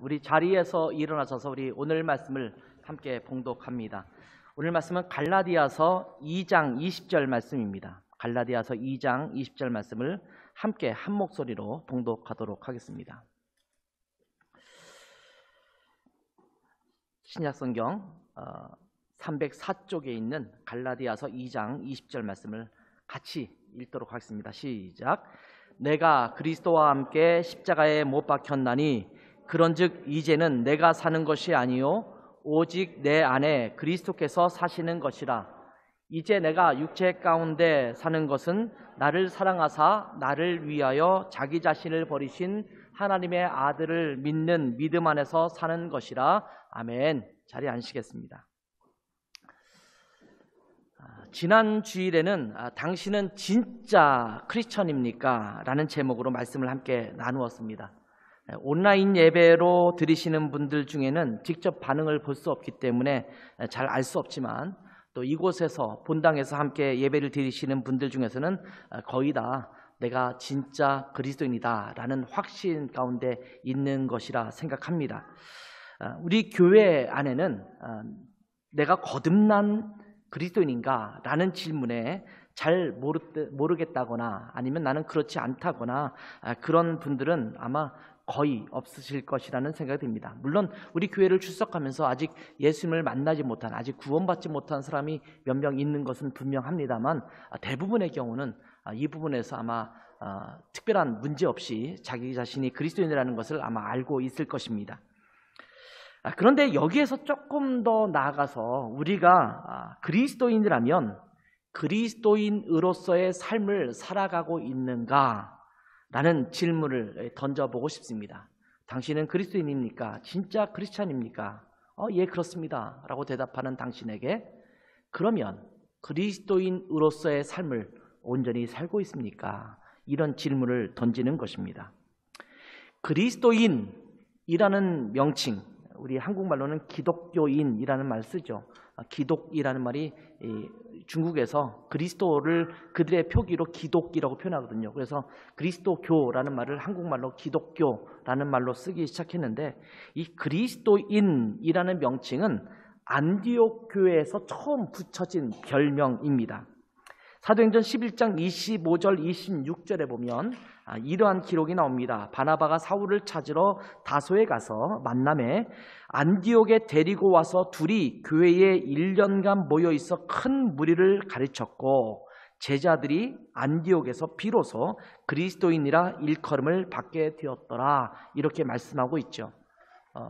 우리 자리에서 일어나셔서 우리 오늘 말씀을 함께 봉독합니다. 오늘 말씀은 갈라디아서 2장 20절 말씀입니다. 갈라디아서 2장 20절 말씀을 함께 한 목소리로 봉독하도록 하겠습니다. 신약성경 304쪽에 있는 갈라디아서 2장 20절 말씀을 같이 읽도록 하겠습니다. 시작. 내가 그리스도와 함께 십자가에 못 박혔나니 그런즉 이제는 내가 사는 것이 아니요 오직 내 안에 그리스도께서 사시는 것이라. 이제 내가 육체 가운데 사는 것은 나를 사랑하사 나를 위하여 자기 자신을 버리신 하나님의 아들을 믿는 믿음 안에서 사는 것이라. 아멘. 자리에 앉으시겠습니다. 지난 주일에는 당신은 진짜 크리스천입니까? 라는 제목으로 말씀을 함께 나누었습니다. 온라인 예배로 드리시는 분들 중에는 직접 반응을 볼 수 없기 때문에 잘 알 수 없지만, 또 이곳에서 본당에서 함께 예배를 드리시는 분들 중에서는 거의 다 내가 진짜 그리스도인이다 라는 확신 가운데 있는 것이라 생각합니다. 우리 교회 안에는 내가 거듭난 그리스도인인가 라는 질문에 잘 모르겠다거나 아니면 나는 그렇지 않다거나 그런 분들은 아마 거의 없으실 것이라는 생각이 듭니다. 물론 우리 교회를 출석하면서 아직 예수님을 만나지 못한, 아직 구원받지 못한 사람이 몇 명 있는 것은 분명합니다만, 대부분의 경우는 이 부분에서 아마 특별한 문제 없이 자기 자신이 그리스도인이라는 것을 아마 알고 있을 것입니다. 그런데 여기에서 조금 더 나아가서 우리가 그리스도인이라면 그리스도인으로서의 삶을 살아가고 있는가 라는 질문을 던져보고 싶습니다. 당신은 그리스도인입니까? 진짜 크리스찬입니까? 예, 그렇습니다 라고 대답하는 당신에게 그러면 그리스도인으로서의 삶을 온전히 살고 있습니까? 이런 질문을 던지는 것입니다. 그리스도인이라는 명칭, 우리 한국말로는 기독교인이라는 말을 쓰죠. 기독이라는 말이 중국에서 그리스도를 그들의 표기로 기독이라고 표현하거든요. 그래서 그리스도교라는 말을 한국말로 기독교라는 말로 쓰기 시작했는데, 이 그리스도인이라는 명칭은 안디옥 교회에서 처음 붙여진 별명입니다. 사도행전 11장 25절 26절에 보면 이러한 기록이 나옵니다. 바나바가 사울을 찾으러 다소에 가서 만남에 안디옥에 데리고 와서 둘이 교회에 1년간 모여있어 큰 무리를 가르쳤고 제자들이 안디옥에서 비로소 그리스도인이라 일컬음을 받게 되었더라. 이렇게 말씀하고 있죠.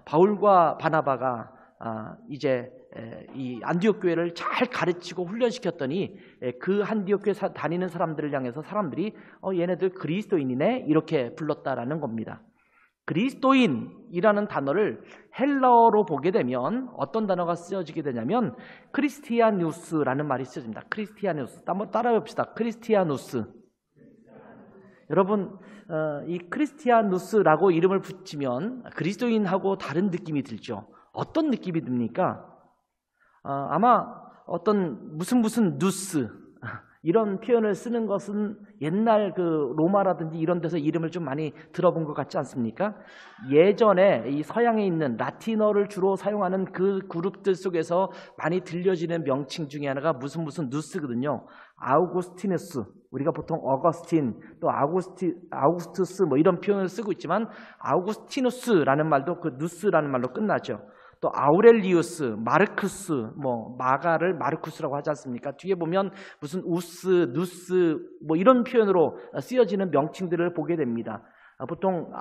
바울과 바나바가 이제 이 안디옥 교회를 잘 가르치고 훈련시켰더니 그 안디옥 교회 다니는 사람들을 향해서 사람들이 얘네들 그리스도인이네 이렇게 불렀다라는 겁니다. 그리스도인이라는 단어를 헬라어로 보게 되면 어떤 단어가 쓰여지게 되냐면 크리스티아누스라는 말이 쓰여집니다. 크리스티아누스. 한번 따라해 봅시다. 크리스티아누스. 여러분, 이 크리스티아누스라고 이름을 붙이면 그리스도인하고 다른 느낌이 들죠. 어떤 느낌이 듭니까? 아마 어떤 무슨 누스 이런 표현을 쓰는 것은 옛날 그 로마라든지 이런 데서 이름을 좀 많이 들어본 것 같지 않습니까? 예전에 이 서양에 있는 라틴어를 주로 사용하는 그 그룹들 속에서 많이 들려지는 명칭 중에 하나가 무슨 누스거든요. 아우구스티누스, 우리가 보통 어거스틴 또 아우구스투스 뭐 이런 표현을 쓰고 있지만 아우구스티누스라는 말도 그 누스라는 말로 끝나죠. 또 아우렐리우스, 마르쿠스, 뭐 마가를 마르쿠스라고 하지 않습니까? 뒤에 보면 무슨 우스, 누스 뭐 이런 표현으로 쓰여지는 명칭들을 보게 됩니다. 보통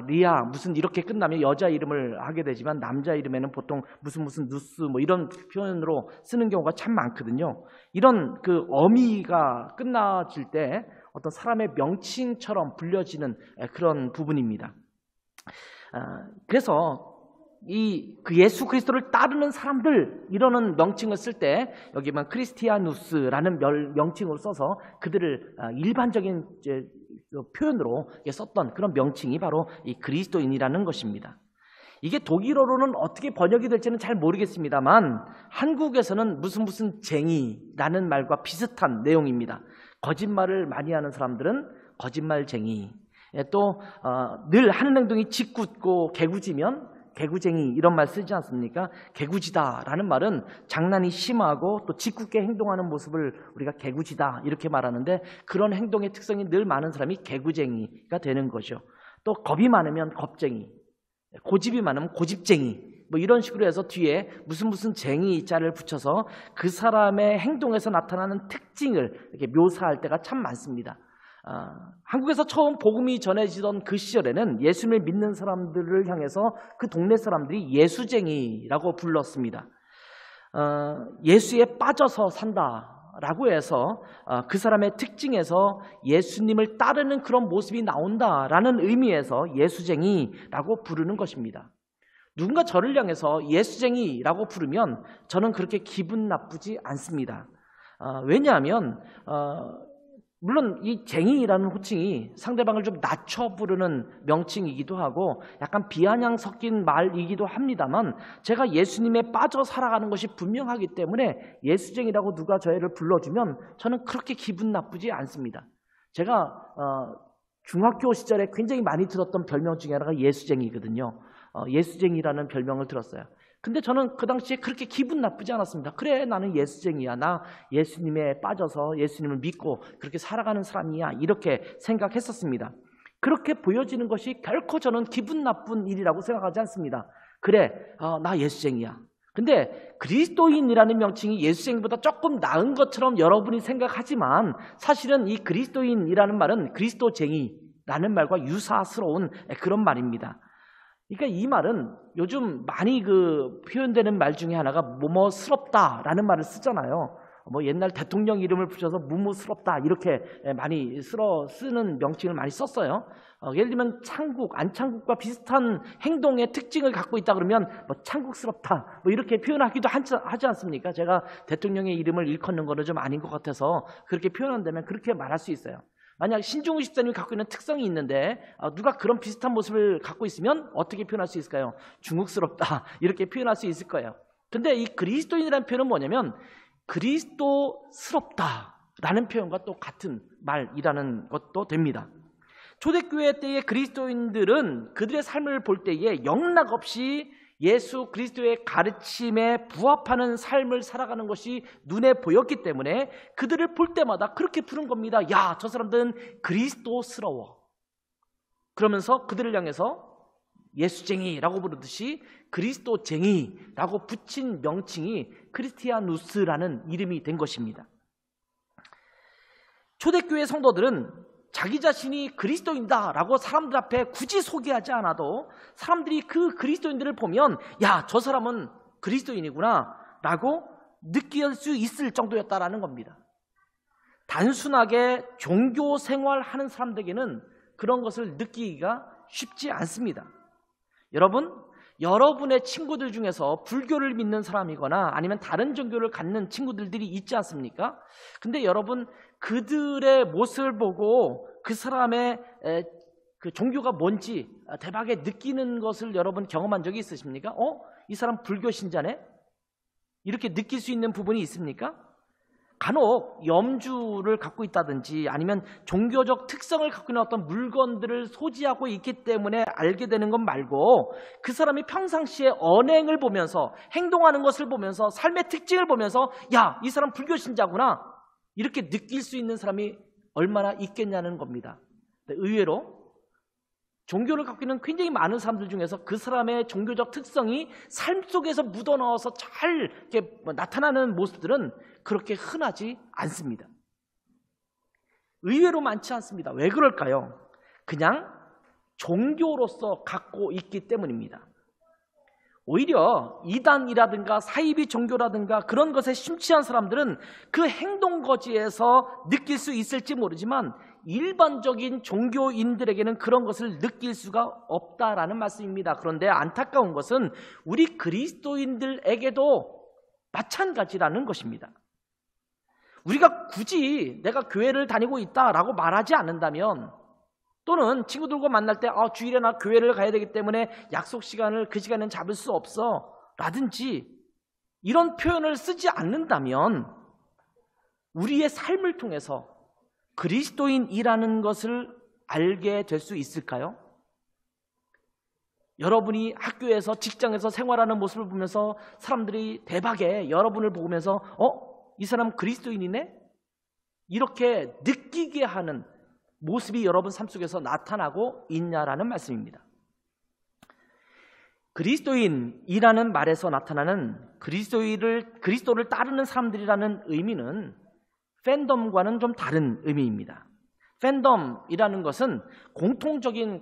리아 무슨 이렇게 끝나면 여자 이름을 하게 되지만 남자 이름에는 보통 무슨 누스 뭐 이런 표현으로 쓰는 경우가 참 많거든요. 이런 그 어미가 끝나질 때 어떤 사람의 명칭처럼 불려지는 그런 부분입니다. 그래서 그 예수 그리스도를 따르는 사람들 이러는 명칭을 쓸 때 여기 보면 크리스티아누스라는 명칭으로 써서 그들을 일반적인 표현으로 썼던 그런 명칭이 바로 이 그리스도인이라는 것입니다. 이게 독일어로는 어떻게 번역이 될지는 잘 모르겠습니다만 한국에서는 무슨 쟁이라는 말과 비슷한 내용입니다. 거짓말을 많이 하는 사람들은 거짓말쟁이, 또 늘 하는 행동이 짓궂고 개구지면 개구쟁이 이런 말 쓰지 않습니까? 개구지다라는 말은 장난이 심하고 또 짓궂게 행동하는 모습을 우리가 개구지다 이렇게 말하는데, 그런 행동의 특성이 늘 많은 사람이 개구쟁이가 되는 거죠. 또 겁이 많으면 겁쟁이, 고집이 많으면 고집쟁이, 뭐 이런 식으로 해서 뒤에 무슨 쟁이 자를 붙여서 그 사람의 행동에서 나타나는 특징을 이렇게 묘사할 때가 참 많습니다. 한국에서 처음 복음이 전해지던 그 시절에는 예수님을 믿는 사람들을 향해서 그 동네 사람들이 예수쟁이라고 불렀습니다. 예수에 빠져서 산다라고 해서 그 사람의 특징에서 예수님을 따르는 그런 모습이 나온다라는 의미에서 예수쟁이라고 부르는 것입니다. 누군가 저를 향해서 예수쟁이라고 부르면 저는 그렇게 기분 나쁘지 않습니다. 왜냐하면 물론 이 쟁이라는 호칭이 상대방을 좀 낮춰 부르는 명칭이기도 하고 약간 비아냥 섞인 말이기도 합니다만, 제가 예수님에 빠져 살아가는 것이 분명하기 때문에 예수쟁이라고 누가 저희를 불러주면 저는 그렇게 기분 나쁘지 않습니다. 제가 중학교 시절에 굉장히 많이 들었던 별명 중에 하나가 예수쟁이거든요. 예수쟁이라는 별명을 들었어요. 근데 저는 그 당시에 그렇게 기분 나쁘지 않았습니다. 그래, 나는 예수쟁이야. 나 예수님에 빠져서 예수님을 믿고 그렇게 살아가는 사람이야. 이렇게 생각했었습니다. 그렇게 보여지는 것이 결코 저는 기분 나쁜 일이라고 생각하지 않습니다. 그래, 나 예수쟁이야. 근데 그리스도인이라는 명칭이 예수쟁이보다 조금 나은 것처럼 여러분이 생각하지만, 사실은 이 그리스도인이라는 말은 그리스도쟁이라는 말과 유사스러운 그런 말입니다. 그러니까 이 말은 요즘 많이 표현되는 말 중에 하나가 뭐뭐스럽다라는 말을 쓰잖아요. 뭐 옛날 대통령 이름을 붙여서 무무스럽다 이렇게 많이 쓰는 명칭을 많이 썼어요. 예를 들면 창국, 안창국과 비슷한 행동의 특징을 갖고 있다 그러면 뭐 창국스럽다 뭐 이렇게 표현하기도 하지 않습니까? 제가 대통령의 이름을 일컫는 거는 좀 아닌 것 같아서 그렇게 표현한다면 그렇게 말할 수 있어요. 만약 신종우 집사님이 갖고 있는 특성이 있는데 누가 그런 비슷한 모습을 갖고 있으면 어떻게 표현할 수 있을까요? 중국스럽다 이렇게 표현할 수 있을 거예요. 근데 이 그리스도인이라는 표현은 뭐냐면 그리스도스럽다라는 표현과 또 같은 말이라는 것도 됩니다. 초대교회 때의 그리스도인들은 그들의 삶을 볼 때에 영락없이 예수 그리스도의 가르침에 부합하는 삶을 살아가는 것이 눈에 보였기 때문에 그들을 볼 때마다 그렇게 부른 겁니다. 야, 저 사람들은 그리스도스러워. 그러면서 그들을 향해서 예수쟁이라고 부르듯이 그리스도쟁이라고 붙인 명칭이 크리스티아누스라는 이름이 된 것입니다. 초대교회 성도들은 자기 자신이 그리스도인다라고 사람들 앞에 굳이 소개하지 않아도 사람들이 그 그리스도인들을 보면 야, 저 사람은 그리스도인이구나 라고 느낄 수 있을 정도였다라는 겁니다. 단순하게 종교 생활하는 사람들에게는 그런 것을 느끼기가 쉽지 않습니다. 여러분의 친구들 중에서 불교를 믿는 사람이거나 아니면 다른 종교를 갖는 친구들이 있지 않습니까? 근데 여러분, 그들의 모습을 보고 그 사람의 그 종교가 뭔지 대박에 느끼는 것을 여러분 경험한 적이 있으십니까? 이 사람 불교 신자네? 이렇게 느낄 수 있는 부분이 있습니까? 간혹 염주를 갖고 있다든지 아니면 종교적 특성을 갖고 있는 어떤 물건들을 소지하고 있기 때문에 알게 되는 것 말고, 그 사람이 평상시에 언행을 보면서 행동하는 것을 보면서 삶의 특징을 보면서 야, 이 사람 불교 신자구나 이렇게 느낄 수 있는 사람이 얼마나 있겠냐는 겁니다. 의외로 종교를 갖고 있는 굉장히 많은 사람들 중에서 그 사람의 종교적 특성이 삶 속에서 묻어나와서 잘 이렇게 나타나는 모습들은 그렇게 흔하지 않습니다. 의외로 많지 않습니다. 왜 그럴까요? 그냥 종교로서 갖고 있기 때문입니다. 오히려 이단이라든가 사이비 종교라든가 그런 것에 심취한 사람들은 그 행동 거지에서 느낄 수 있을지 모르지만 일반적인 종교인들에게는 그런 것을 느낄 수가 없다라는 말씀입니다. 그런데 안타까운 것은 우리 그리스도인들에게도 마찬가지라는 것입니다. 우리가 굳이 내가 교회를 다니고 있다라고 말하지 않는다면, 또는 친구들과 만날 때 주일에 나 교회를 가야 되기 때문에 약속 시간을 그 시간에는 잡을 수 없어 라든지 이런 표현을 쓰지 않는다면 우리의 삶을 통해서 그리스도인이라는 것을 알게 될 수 있을까요? 여러분이 학교에서 직장에서 생활하는 모습을 보면서 사람들이 대박에 여러분을 보면서 이 사람 그리스도인이네? 이렇게 느끼게 하는 모습이 여러분 삶 속에서 나타나고 있냐라는 말씀입니다. 그리스도인이라는 말에서 나타나는 그리스도를 따르는 사람들이라는 의미는 팬덤과는 좀 다른 의미입니다. 팬덤이라는 것은 공통적인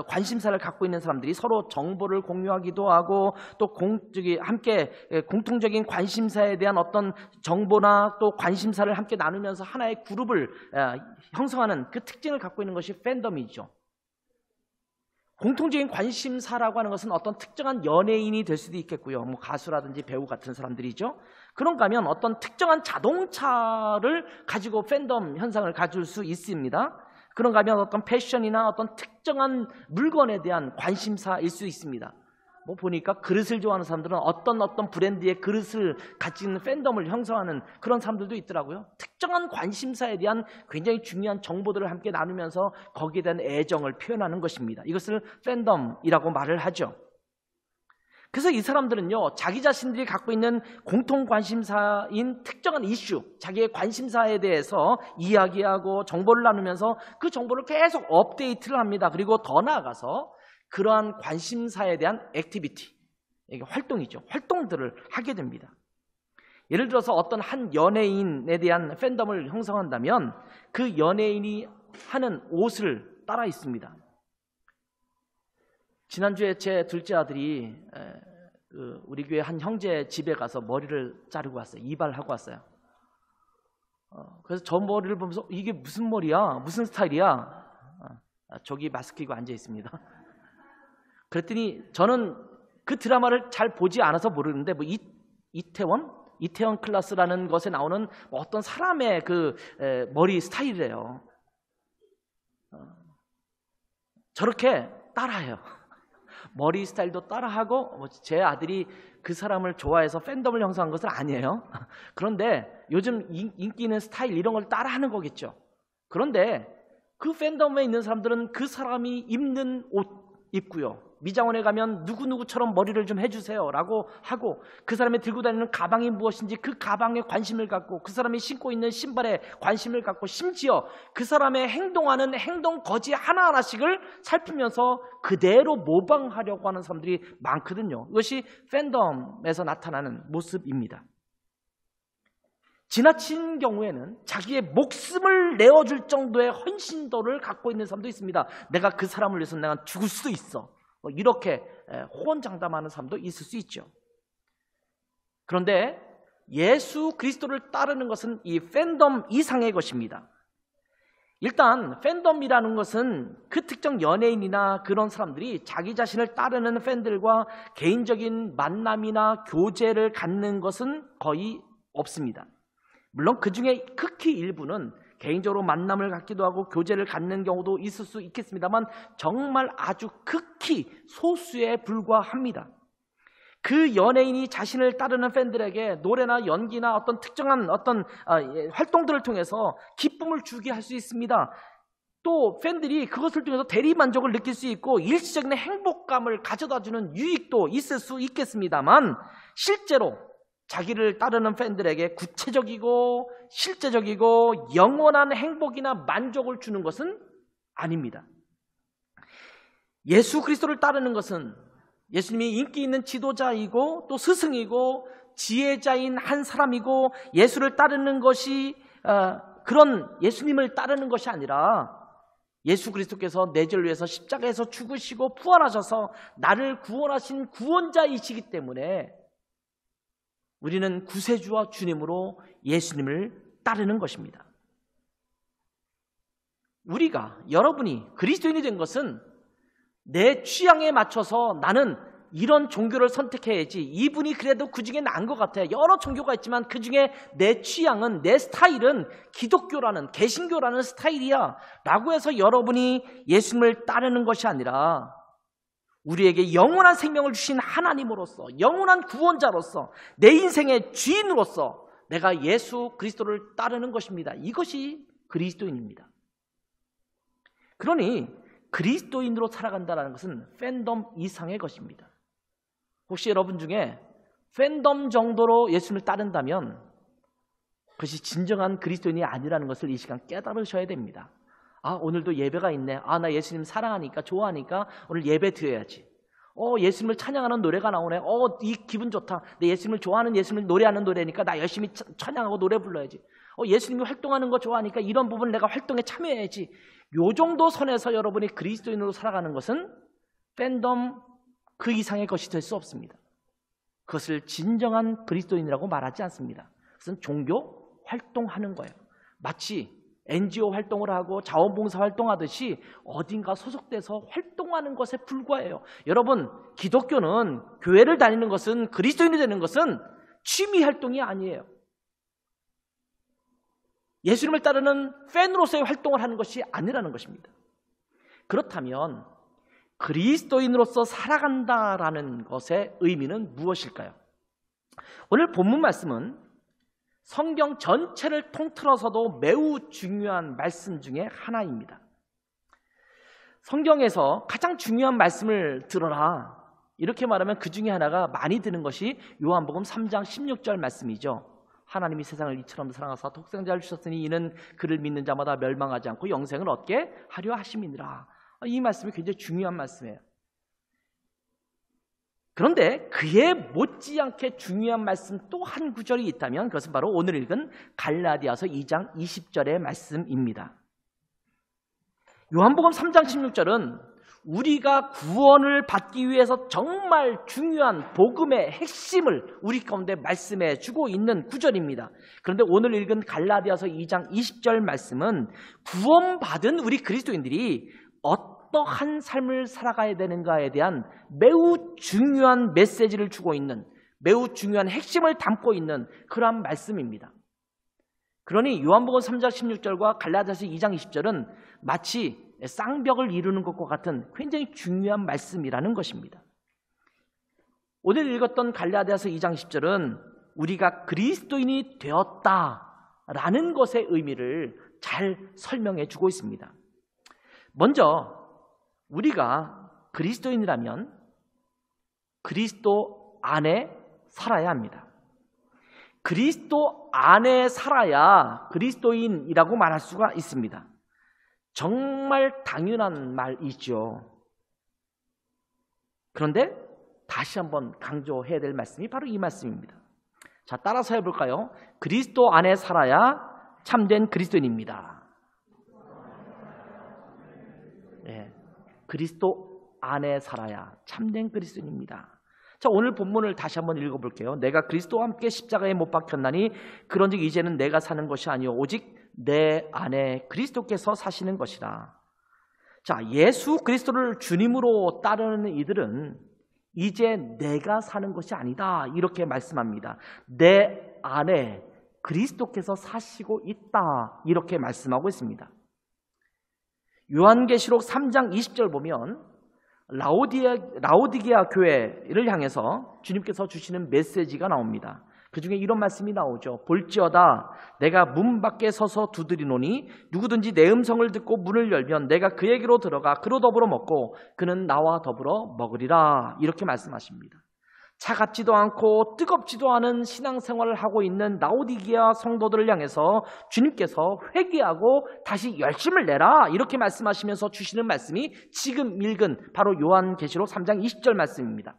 관심사를 갖고 있는 사람들이 서로 정보를 공유하기도 하고 또 함께 공통적인 관심사에 대한 어떤 정보나 또 관심사를 함께 나누면서 하나의 그룹을 형성하는 그 특징을 갖고 있는 것이 팬덤이죠. 공통적인 관심사라고 하는 것은 어떤 특정한 연예인이 될 수도 있겠고요. 뭐 가수라든지 배우 같은 사람들이죠. 그런가 하면 어떤 특정한 자동차를 가지고 팬덤 현상을 가질 수 있습니다. 그런가 하면 어떤 패션이나 어떤 특정한 물건에 대한 관심사일 수 있습니다. 뭐 보니까 그릇을 좋아하는 사람들은 어떤 브랜드의 그릇을 가지는 팬덤을 형성하는 그런 사람들도 있더라고요. 특정한 관심사에 대한 굉장히 중요한 정보들을 함께 나누면서 거기에 대한 애정을 표현하는 것입니다. 이것을 팬덤이라고 말을 하죠. 그래서 이 사람들은요, 자기 자신들이 갖고 있는 공통 관심사인 특정한 이슈, 자기의 관심사에 대해서 이야기하고 정보를 나누면서 그 정보를 계속 업데이트를 합니다. 그리고 더 나아가서 그러한 관심사에 대한 액티비티, 이게 활동이죠. 활동들을 하게 됩니다. 예를 들어서 어떤 한 연예인에 대한 팬덤을 형성한다면 그 연예인이 하는 옷을 따라 입습니다. 지난주에 제 둘째 아들이 우리 교회 한 형제 집에 가서 머리를 자르고 왔어요. 이발하고 왔어요. 그래서 저 머리를 보면서 이게 무슨 머리야? 무슨 스타일이야? 저기 마스크 끼고 앉아 있습니다. 그랬더니 저는 그 드라마를 잘 보지 않아서 모르는데 뭐 이태원 클라스라는 것에 나오는 어떤 사람의 그 머리 스타일이래요. 저렇게 따라해요. 머리 스타일도 따라하고 제 아들이 그 사람을 좋아해서 팬덤을 형성한 것은 아니에요. 그런데 요즘 인기 있는 스타일 이런 걸 따라하는 거겠죠. 그런데 그 팬덤에 있는 사람들은 그 사람이 입는 옷 입고요. 미장원에 가면 누구누구처럼 머리를 좀 해주세요 라고 하고 그 사람이 들고 다니는 가방이 무엇인지 그 가방에 관심을 갖고 그 사람이 신고 있는 신발에 관심을 갖고 심지어 그 사람의 행동하는 행동 거지 하나하나씩을 살피면서 그대로 모방하려고 하는 사람들이 많거든요. 이것이 팬덤에서 나타나는 모습입니다. 지나친 경우에는 자기의 목숨을 내어줄 정도의 헌신도를 갖고 있는 사람도 있습니다. 내가 그 사람을 위해서 내가 죽을 수도 있어. 이렇게 호언장담하는 사람도 있을 수 있죠. 그런데 예수 그리스도를 따르는 것은 이 팬덤 이상의 것입니다. 일단 팬덤이라는 것은 그 특정 연예인이나 그런 사람들이 자기 자신을 따르는 팬들과 개인적인 만남이나 교제를 갖는 것은 거의 없습니다. 물론 그 중에 극히 일부는 개인적으로 만남을 갖기도 하고 교제를 갖는 경우도 있을 수 있겠습니다만 정말 아주 극히 소수에 불과합니다. 그 연예인이 자신을 따르는 팬들에게 노래나 연기나 어떤 특정한 어떤 활동들을 통해서 기쁨을 주게 할 수 있습니다. 또 팬들이 그것을 통해서 대리만족을 느낄 수 있고 일시적인 행복감을 가져다주는 유익도 있을 수 있겠습니다만 실제로 자기를 따르는 팬들에게 구체적이고 실제적이고 영원한 행복이나 만족을 주는 것은 아닙니다. 예수 그리스도를 따르는 것은 예수님이 인기 있는 지도자이고 또 스승이고 지혜자인 한 사람이고 예수를 따르는 것이 그런 예수님을 따르는 것이 아니라 예수 그리스도께서 내 죄를 위해서 십자가에서 죽으시고 부활하셔서 나를 구원하신 구원자이시기 때문에 우리는 구세주와 주님으로 예수님을 따르는 것입니다. 여러분이 그리스도인이 된 것은 내 취향에 맞춰서 나는 이런 종교를 선택해야지, 이분이 그래도 그 중에 나은 것 같아. 여러 종교가 있지만 그 중에 내 취향은, 내 스타일은 기독교라는, 개신교라는 스타일이야 라고 해서 여러분이 예수님을 따르는 것이 아니라 우리에게 영원한 생명을 주신 하나님으로서, 영원한 구원자로서, 내 인생의 주인으로서 내가 예수 그리스도를 따르는 것입니다. 이것이 그리스도인입니다. 그러니 그리스도인으로 살아간다는 것은 팬덤 이상의 것입니다. 혹시 여러분 중에 팬덤 정도로 예수님을 따른다면 그것이 진정한 그리스도인이 아니라는 것을 이 시간 깨달으셔야 됩니다. 아, 오늘도 예배가 있네. 아, 나 예수님 사랑하니까, 좋아하니까 오늘 예배 드려야지. 예수님을 찬양하는 노래가 나오네. 이 기분 좋다. 내 예수님을 좋아하는, 예수님을 노래하는 노래니까 나 열심히 찬양하고 노래 불러야지. 예수님이 활동하는 거 좋아하니까 이런 부분 내가 활동에 참여해야지. 요 정도 선에서 여러분이 그리스도인으로 살아가는 것은 팬덤 그 이상의 것이 될 수 없습니다. 그것을 진정한 그리스도인이라고 말하지 않습니다. 그것은 종교 활동하는 거예요. 마치 NGO 활동을 하고 자원봉사 활동하듯이 어딘가 소속돼서 활동하는 것에 불과해요. 여러분, 기독교는 교회를 다니는 것은, 그리스도인이 되는 것은 취미 활동이 아니에요. 예수님을 따르는 팬으로서의 활동을 하는 것이 아니라는 것입니다. 그렇다면 그리스도인으로서 살아간다라는 것의 의미는 무엇일까요? 오늘 본문 말씀은 성경 전체를 통틀어서도 매우 중요한 말씀 중에 하나입니다. 성경에서 가장 중요한 말씀을 들어라, 이렇게 말하면 그 중에 하나가 많이 드는 것이 요한복음 3장 16절 말씀이죠. 하나님이 세상을 이처럼 사랑하사 독생자를 주셨으니 이는 그를 믿는 자마다 멸망하지 않고 영생을 얻게 하려 하심이니라. 이 말씀이 굉장히 중요한 말씀이에요. 그런데 그에 못지않게 중요한 말씀 또 한 구절이 있다면 그것은 바로 오늘 읽은 갈라디아서 2장 20절의 말씀입니다. 요한복음 3장 16절은 우리가 구원을 받기 위해서 정말 중요한 복음의 핵심을 우리 가운데 말씀해 주고 있는 구절입니다. 그런데 오늘 읽은 갈라디아서 2장 20절 말씀은 구원받은 우리 그리스도인들이 어떠한 삶을 살아가야 되는가에 대한 매우 중요한 메시지를 주고 있는, 매우 중요한 핵심을 담고 있는 그러한 말씀입니다. 그러니 요한복음 3장 16절과 갈라디아서 2장 20절은 마치 쌍벽을 이루는 것과 같은 굉장히 중요한 말씀이라는 것입니다. 오늘 읽었던 갈라디아서 2장 10절은 우리가 그리스도인이 되었다라는 것의 의미를 잘 설명해 주고 있습니다. 먼저 우리가 그리스도인이라면 그리스도 안에 살아야 합니다. 그리스도 안에 살아야 그리스도인이라고 말할 수가 있습니다. 정말 당연한 말이죠. 그런데 다시 한번 강조해야 될 말씀이 바로 이 말씀입니다. 자, 따라서 해볼까요? 그리스도 안에 살아야 참된 그리스도인입니다. 네, 그리스도 안에 살아야 참된 그리스도인입니다. 자, 오늘 본문을 다시 한번 읽어볼게요. 내가 그리스도와 함께 십자가에 못 박혔나니 그런즉 이제는 내가 사는 것이 아니요 오직 내 안에 그리스도께서 사시는 것이라. 자, 예수 그리스도를 주님으로 따르는 이들은 이제 내가 사는 것이 아니다, 이렇게 말씀합니다. 내 안에 그리스도께서 사시고 있다, 이렇게 말씀하고 있습니다. 요한계시록 3장 20절 보면 라오디게아 교회를 향해서 주님께서 주시는 메시지가 나옵니다. 그 중에 이런 말씀이 나오죠. 볼지어다 내가 문 밖에 서서 두드리노니 누구든지 내 음성을 듣고 문을 열면 내가 그에게로 들어가 그로 더불어 먹고 그는 나와 더불어 먹으리라, 이렇게 말씀하십니다. 차갑지도 않고 뜨겁지도 않은 신앙생활을 하고 있는 라오디게아 성도들을 향해서 주님께서 회개하고 다시 열심을 내라, 이렇게 말씀하시면서 주시는 말씀이 지금 읽은 바로 요한계시록 3장 20절 말씀입니다.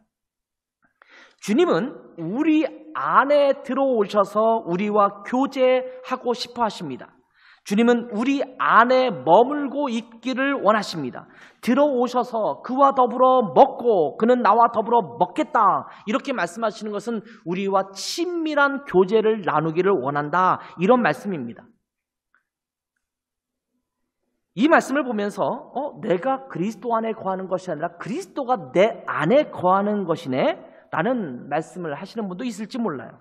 주님은 우리 안에 들어오셔서 우리와 교제하고 싶어 하십니다. 주님은 우리 안에 머물고 있기를 원하십니다. 들어오셔서 그와 더불어 먹고 그는 나와 더불어 먹겠다, 이렇게 말씀하시는 것은 우리와 친밀한 교제를 나누기를 원한다, 이런 말씀입니다. 이 말씀을 보면서 내가 그리스도 안에 거하는 것이 아니라 그리스도가 내 안에 거하는 것이네 라는 말씀을 하시는 분도 있을지 몰라요.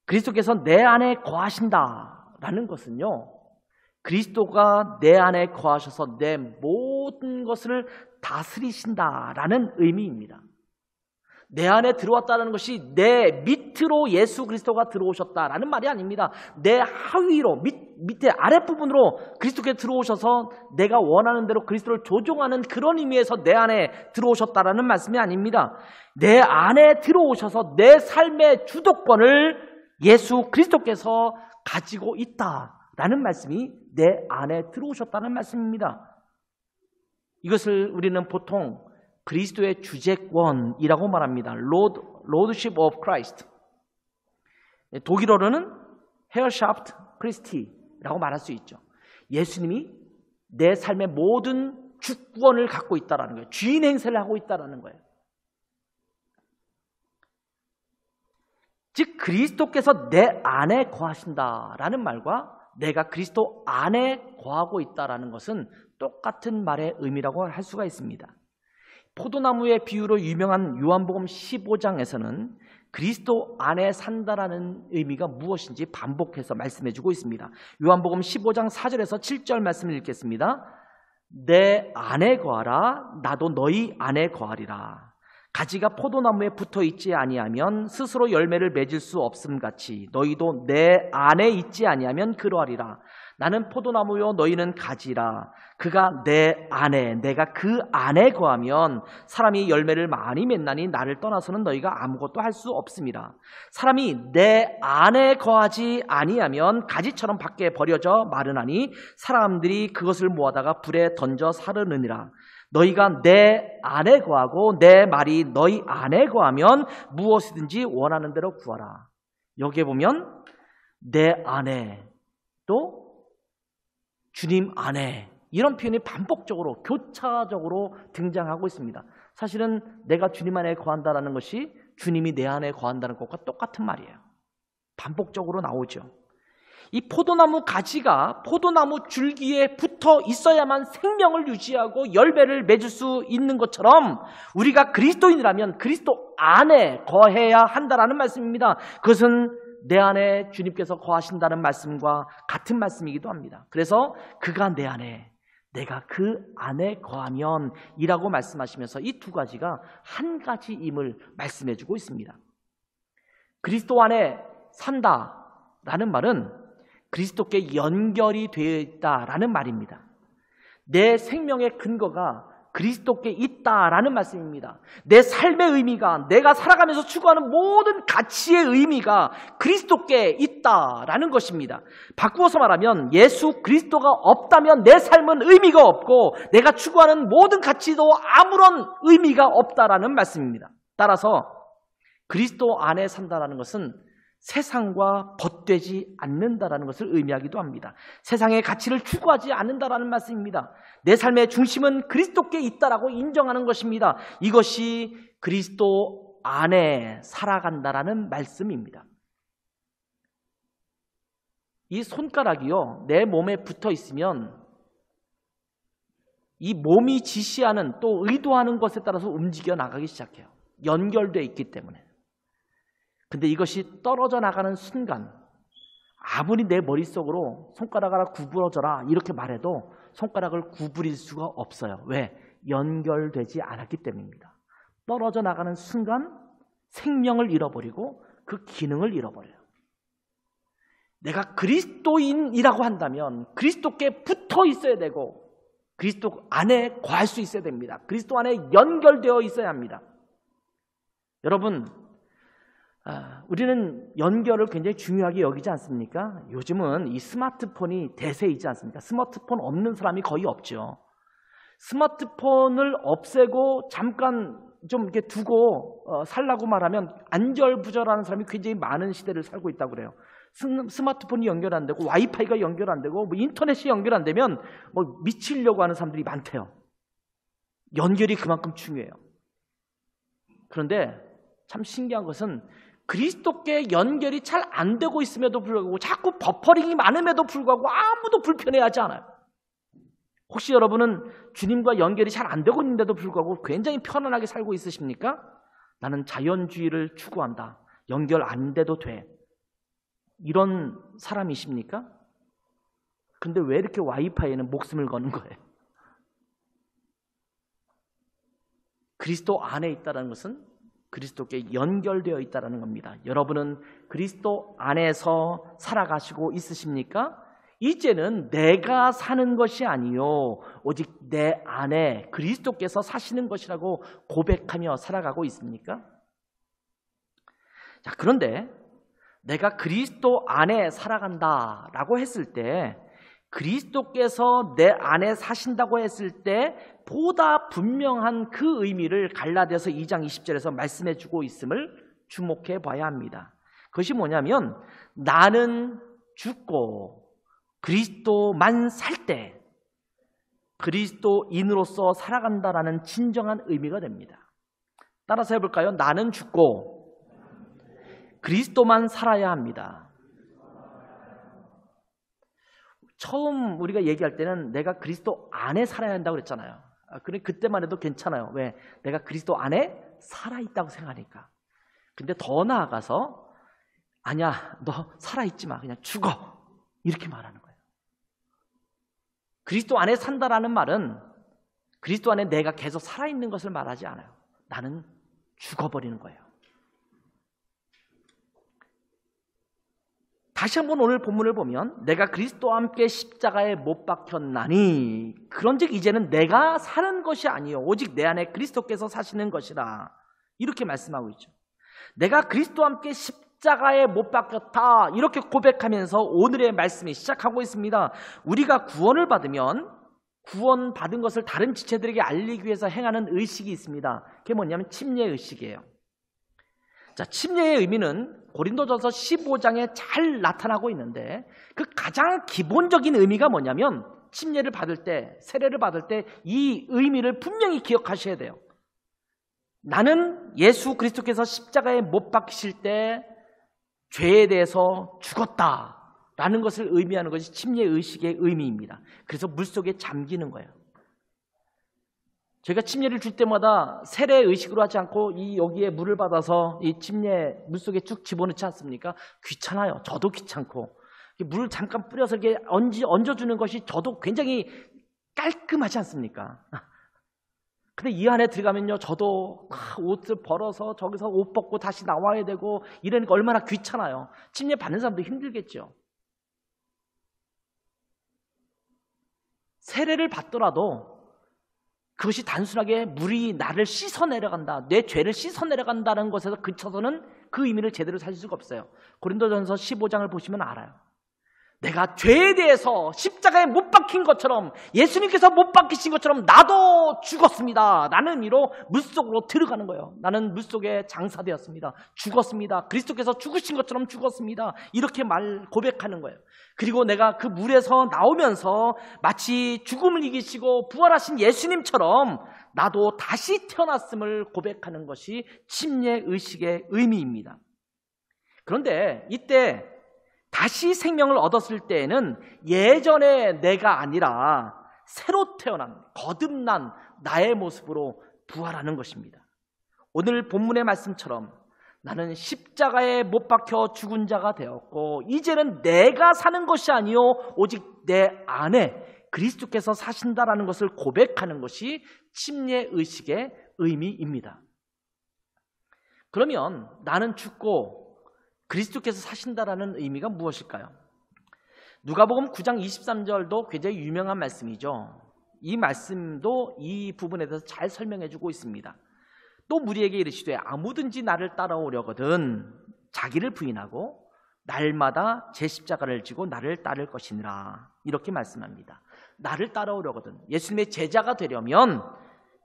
그리스도께서 내 안에 거하신다라는 것은요, 그리스도가 내 안에 거하셔서 내 모든 것을 다스리신다라는 의미입니다. 내 안에 들어왔다는 것이 내 밑으로 예수 그리스도가 들어오셨다라는 말이 아닙니다. 내 하위로, 밑에 아랫부분으로 그리스도께 들어오셔서 내가 원하는 대로 그리스도를 조종하는 그런 의미에서 내 안에 들어오셨다라는 말씀이 아닙니다. 내 안에 들어오셔서 내 삶의 주도권을 예수 그리스도께서 가지고 있다라는 말씀이 내 안에 들어오셨다는 말씀입니다. 이것을 우리는 보통 그리스도의 주재권이라고 말합니다. Lordship of Christ. 독일어로는 Herrschaft Christi라고 말할 수 있죠. 예수님이 내 삶의 모든 주권을 갖고 있다는 거예요. 주인 행세를 하고 있다는 거예요. 즉 그리스도께서 내 안에 거하신다라는 말과 내가 그리스도 안에 거하고 있다는 것은 똑같은 말의 의미라고 할 수가 있습니다. 포도나무의 비유로 유명한 요한복음 15장에서는 그리스도 안에 산다라는 의미가 무엇인지 반복해서 말씀해주고 있습니다. 요한복음 15장 4절에서 7절 말씀을 읽겠습니다. 내 안에 거하라 나도 너희 안에 거하리라. 가지가 포도나무에 붙어 있지 아니하면 스스로 열매를 맺을 수 없음같이 너희도 내 안에 있지 아니하면 그러하리라. 나는 포도나무요 너희는 가지라. 그가 내 안에 내가 그 안에 거하면 사람이 열매를 많이 맺나니 나를 떠나서는 너희가 아무것도 할 수 없음이라. 사람이 내 안에 거하지 아니하면 가지처럼 밖에 버려져 마르나니 사람들이 그것을 모아다가 불에 던져 사르느니라. 너희가 내 안에 거하고 내 말이 너희 안에 거하면 무엇이든지 원하는 대로 구하라. 여기에 보면 내 안에 또 주님 안에 이런 표현이 반복적으로 교차적으로 등장하고 있습니다. 사실은 내가 주님 안에 거한다는 것이 주님이 내 안에 거한다는 것과 똑같은 말이에요. 반복적으로 나오죠. 이 포도나무 가지가 포도나무 줄기에 붙어 있어야만 생명을 유지하고 열매를 맺을 수 있는 것처럼 우리가 그리스도인이라면 그리스도 안에 거해야 한다는 말씀입니다. 그것은 내 안에 주님께서 거하신다는 말씀과 같은 말씀이기도 합니다. 그래서 그가 내 안에 내가 그 안에 거하면 이라고 말씀하시면서 이 두 가지가 한 가지임을 말씀해주고 있습니다. 그리스도 안에 산다라는 말은 그리스도께 연결이 되어 있다라는 말입니다. 내 생명의 근거가 그리스도께 있다라는 말씀입니다. 내 삶의 의미가 내가 살아가면서 추구하는 모든 가치의 의미가 그리스도께 있다라는 것입니다. 바꾸어서 말하면 예수 그리스도가 없다면 내 삶은 의미가 없고 내가 추구하는 모든 가치도 아무런 의미가 없다라는 말씀입니다. 따라서 그리스도 안에 산다라는 것은 세상과 벗되지 않는다라는 것을 의미하기도 합니다. 세상의 가치를 추구하지 않는다라는 말씀입니다. 내 삶의 중심은 그리스도께 있다라고 인정하는 것입니다. 이것이 그리스도 안에 살아간다라는 말씀입니다. 이 손가락이요, 내 몸에 붙어 있으면 이 몸이 지시하는 또 의도하는 것에 따라서 움직여 나가기 시작해요. 연결되어 있기 때문에. 근데 이것이 떨어져 나가는 순간 아무리 내 머릿속으로 손가락을 구부러져라 이렇게 말해도 손가락을 구부릴 수가 없어요. 왜? 연결되지 않았기 때문입니다. 떨어져 나가는 순간 생명을 잃어버리고 그 기능을 잃어버려요. 내가 그리스도인이라고 한다면 그리스도께 붙어 있어야 되고 그리스도 안에 거할 수 있어야 됩니다. 그리스도 안에 연결되어 있어야 합니다. 여러분, 우리는 연결을 굉장히 중요하게 여기지 않습니까? 요즘은 이 스마트폰이 대세이지 않습니까? 스마트폰 없는 사람이 거의 없죠. 스마트폰을 없애고 잠깐 좀 이렇게 두고 살라고 말하면 안절부절하는 사람이 굉장히 많은 시대를 살고 있다고 그래요. 스마트폰이 연결 안 되고 와이파이가 연결 안 되고 뭐 인터넷이 연결 안 되면 뭐 미치려고 하는 사람들이 많대요. 연결이 그만큼 중요해요. 그런데 참 신기한 것은 그리스도께 연결이 잘 안 되고 있음에도 불구하고 자꾸 버퍼링이 많음에도 불구하고 아무도 불편해하지 않아요. 혹시 여러분은 주님과 연결이 잘 안 되고 있는데도 불구하고 굉장히 편안하게 살고 있으십니까? 나는 자연주의를 추구한다. 연결 안 돼도 돼. 이런 사람이십니까? 근데 왜 이렇게 와이파이에는 목숨을 거는 거예요? 그리스도 안에 있다는 것은 그리스도께 연결되어 있다는 겁니다. 여러분은 그리스도 안에서 살아가시고 있으십니까? 이제는 내가 사는 것이 아니요 오직 내 안에 그리스도께서 사시는 것이라고 고백하며 살아가고 있습니까? 자, 그런데 내가 그리스도 안에 살아간다라고 했을 때, 그리스도께서 내 안에 사신다고 했을 때 보다 분명한 그 의미를 갈라디아서 2장 20절에서 말씀해 주고 있음을 주목해 봐야 합니다. 그것이 뭐냐면, 나는 죽고 그리스도만 살 때 그리스도인으로서 살아간다라는 진정한 의미가 됩니다. 따라서 해볼까요? 나는 죽고 그리스도만 살아야 합니다. 처음 우리가 얘기할 때는 내가 그리스도 안에 살아야 한다고 그랬잖아요. 그래, 그때만 해도 괜찮아요. 왜? 내가 그리스도 안에 살아있다고 생각하니까. 근데 더 나아가서 아니야, 너 살아있지 마. 그냥 죽어. 이렇게 말하는 거예요. 그리스도 안에 산다라는 말은 그리스도 안에 내가 계속 살아있는 것을 말하지 않아요. 나는 죽어버리는 거예요. 다시 한번 오늘 본문을 보면 내가 그리스도와 함께 십자가에 못 박혔나니 그런즉 이제는 내가 사는 것이 아니요 오직 내 안에 그리스도께서 사시는 것이라, 이렇게 말씀하고 있죠. 내가 그리스도와 함께 십자가에 못 박혔다, 이렇게 고백하면서 오늘의 말씀이 시작하고 있습니다. 우리가 구원을 받으면 구원받은 것을 다른 지체들에게 알리기 위해서 행하는 의식이 있습니다. 그게 뭐냐면 침례의식이에요. 자, 침례의 의미는 고린도전서 15장에 잘 나타나고 있는데, 그 가장 기본적인 의미가 뭐냐면 침례를 받을 때, 세례를 받을 때 이 의미를 분명히 기억하셔야 돼요. 나는 예수 그리스도께서 십자가에 못 박히실 때 죄에 대해서 죽었다라는 것을 의미하는 것이 침례의식의 의미입니다. 그래서 물속에 잠기는 거예요. 저희가 침례를 줄 때마다 세례의식으로 하지 않고 여기에 물을 받아서 이 침례 물속에 쭉 집어넣지 않습니까? 귀찮아요. 저도 귀찮고. 물을 잠깐 뿌려서 이렇게 얹어주는 것이 저도 굉장히 깔끔하지 않습니까? 근데 이 안에 들어가면요, 저도 옷을 벌어서 저기서 옷 벗고 다시 나와야 되고 이러니까 얼마나 귀찮아요. 침례 받는 사람도 힘들겠죠. 세례를 받더라도 그것이 단순하게 물이 나를 씻어내려간다, 내 죄를 씻어내려간다는 것에서 그쳐서는 그 의미를 제대로 살릴 수가 없어요. 고린도전서 15장을 보시면 알아요. 내가 죄에 대해서 십자가에 못 박힌 것처럼, 예수님께서 못 박히신 것처럼 나도 죽었습니다 라는 의미로 물속으로 들어가는 거예요. 나는 물속에 장사되었습니다. 죽었습니다. 그리스도께서 죽으신 것처럼 죽었습니다. 이렇게 고백하는 거예요. 그리고 내가 그 물에서 나오면서 마치 죽음을 이기시고 부활하신 예수님처럼 나도 다시 태어났음을 고백하는 것이 침례의식의 의미입니다. 그런데 이때 다시 생명을 얻었을 때에는 예전의 내가 아니라 새로 태어난, 거듭난 나의 모습으로 부활하는 것입니다. 오늘 본문의 말씀처럼 나는 십자가에 못 박혀 죽은 자가 되었고 이제는 내가 사는 것이 아니요 오직 내 안에 그리스도께서 사신다라는 것을 고백하는 것이 침례의식의 의미입니다. 그러면 나는 죽고 그리스도께서 사신다라는 의미가 무엇일까요? 누가복음 9장 23절도 굉장히 유명한 말씀이죠. 이 말씀도 이 부분에 대해서 잘 설명해 주고 있습니다. 또 무리에게 이르시되 아무든지 나를 따라오려거든 자기를 부인하고 날마다 제 십자가를 지고 나를 따를 것이니라, 이렇게 말씀합니다. 나를 따라오려거든, 예수님의 제자가 되려면,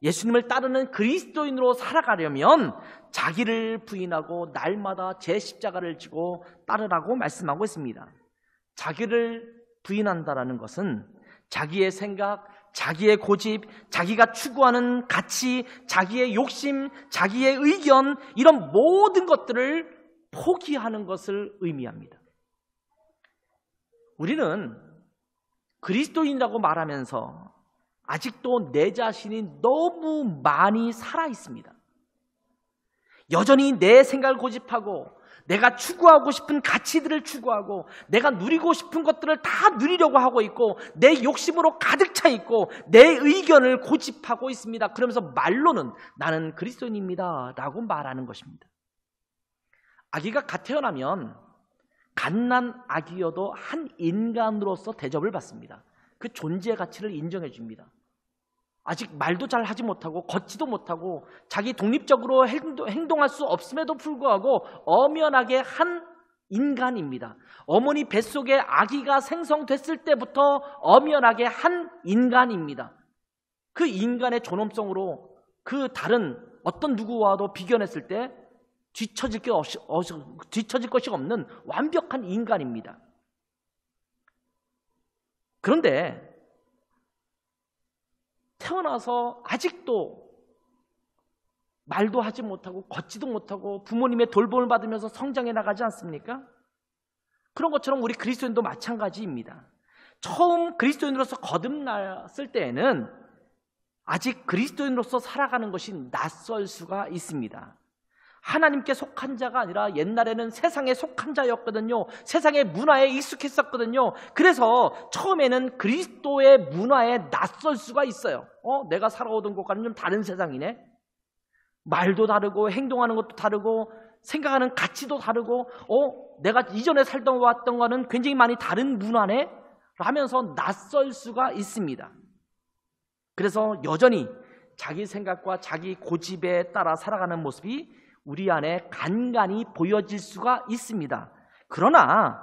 예수님을 따르는 그리스도인으로 살아가려면 자기를 부인하고 날마다 제 십자가를 지고 따르라고 말씀하고 있습니다. 자기를 부인한다라는 것은 자기의 생각, 자기의 고집, 자기가 추구하는 가치, 자기의 욕심, 자기의 의견, 이런 모든 것들을 포기하는 것을 의미합니다. 우리는 그리스도인이라고 말하면서 아직도 내 자신이 너무 많이 살아있습니다. 여전히 내 생각을 고집하고 내가 추구하고 싶은 가치들을 추구하고 내가 누리고 싶은 것들을 다 누리려고 하고 있고 내 욕심으로 가득 차 있고 내 의견을 고집하고 있습니다. 그러면서 말로는 나는 그리스도인입니다 라고 말하는 것입니다. 아기가 갓 태어나면 갓난 아기여도 한 인간으로서 대접을 받습니다. 그 존재 가치를 인정해 줍니다. 아직 말도 잘 하지 못하고 걷지도 못하고 자기 독립적으로 행동할 수 없음에도 불구하고 엄연하게 한 인간입니다. 어머니 뱃속에 아기가 생성됐을 때부터 엄연하게 한 인간입니다. 그 인간의 존엄성으로 그 다른 어떤 누구와도 비견했을 때 뒤처질 것이 없는 완벽한 인간입니다. 그런데 태어나서 아직도 말도 하지 못하고 걷지도 못하고 부모님의 돌봄을 받으면서 성장해 나가지 않습니까? 그런 것처럼 우리 그리스도인도 마찬가지입니다. 처음 그리스도인으로서 거듭났을 때에는 아직 그리스도인으로서 살아가는 것이 낯설 수가 있습니다. 하나님께 속한 자가 아니라 옛날에는 세상에 속한 자였거든요. 세상의 문화에 익숙했었거든요. 그래서 처음에는 그리스도의 문화에 낯설 수가 있어요. 내가 살아오던 곳과는 좀 다른 세상이네. 말도 다르고 행동하는 것도 다르고 생각하는 가치도 다르고 내가 이전에 살던 왔던 거는 굉장히 많이 다른 문화네 하면서 낯설 수가 있습니다. 그래서 여전히 자기 생각과 자기 고집에 따라 살아가는 모습이 우리 안에 간간히 보여질 수가 있습니다. 그러나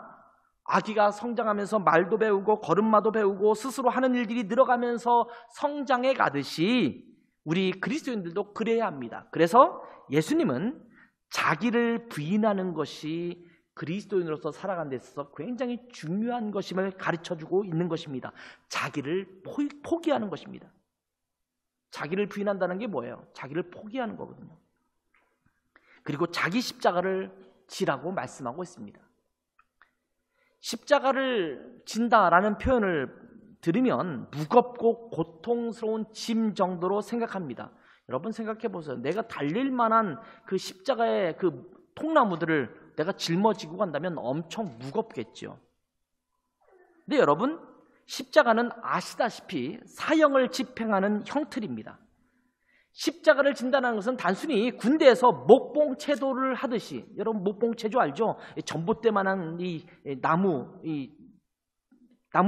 아기가 성장하면서 말도 배우고 걸음마도 배우고 스스로 하는 일들이 늘어가면서 성장해 가듯이 우리 그리스도인들도 그래야 합니다. 그래서 예수님은 자기를 부인하는 것이 그리스도인으로서 살아가는 데 있어서 굉장히 중요한 것임을 가르쳐주고 있는 것입니다. 자기를 포기하는 것입니다. 자기를 부인한다는 게 뭐예요? 자기를 포기하는 거거든요. 그리고 자기 십자가를 지라고 말씀하고 있습니다. 십자가를 진다라는 표현을 들으면 무겁고 고통스러운 짐 정도로 생각합니다. 여러분 생각해 보세요. 내가 달릴 만한 그 십자가의 그 통나무들을 내가 짊어지고 간다면 엄청 무겁겠죠. 근데 여러분, 십자가는 아시다시피 사형을 집행하는 형틀입니다. 십자가를 진다는 것은 단순히 군대에서 목봉체도를 하듯이, 여러분 목봉체조 알죠? 전봇대만한 이 나무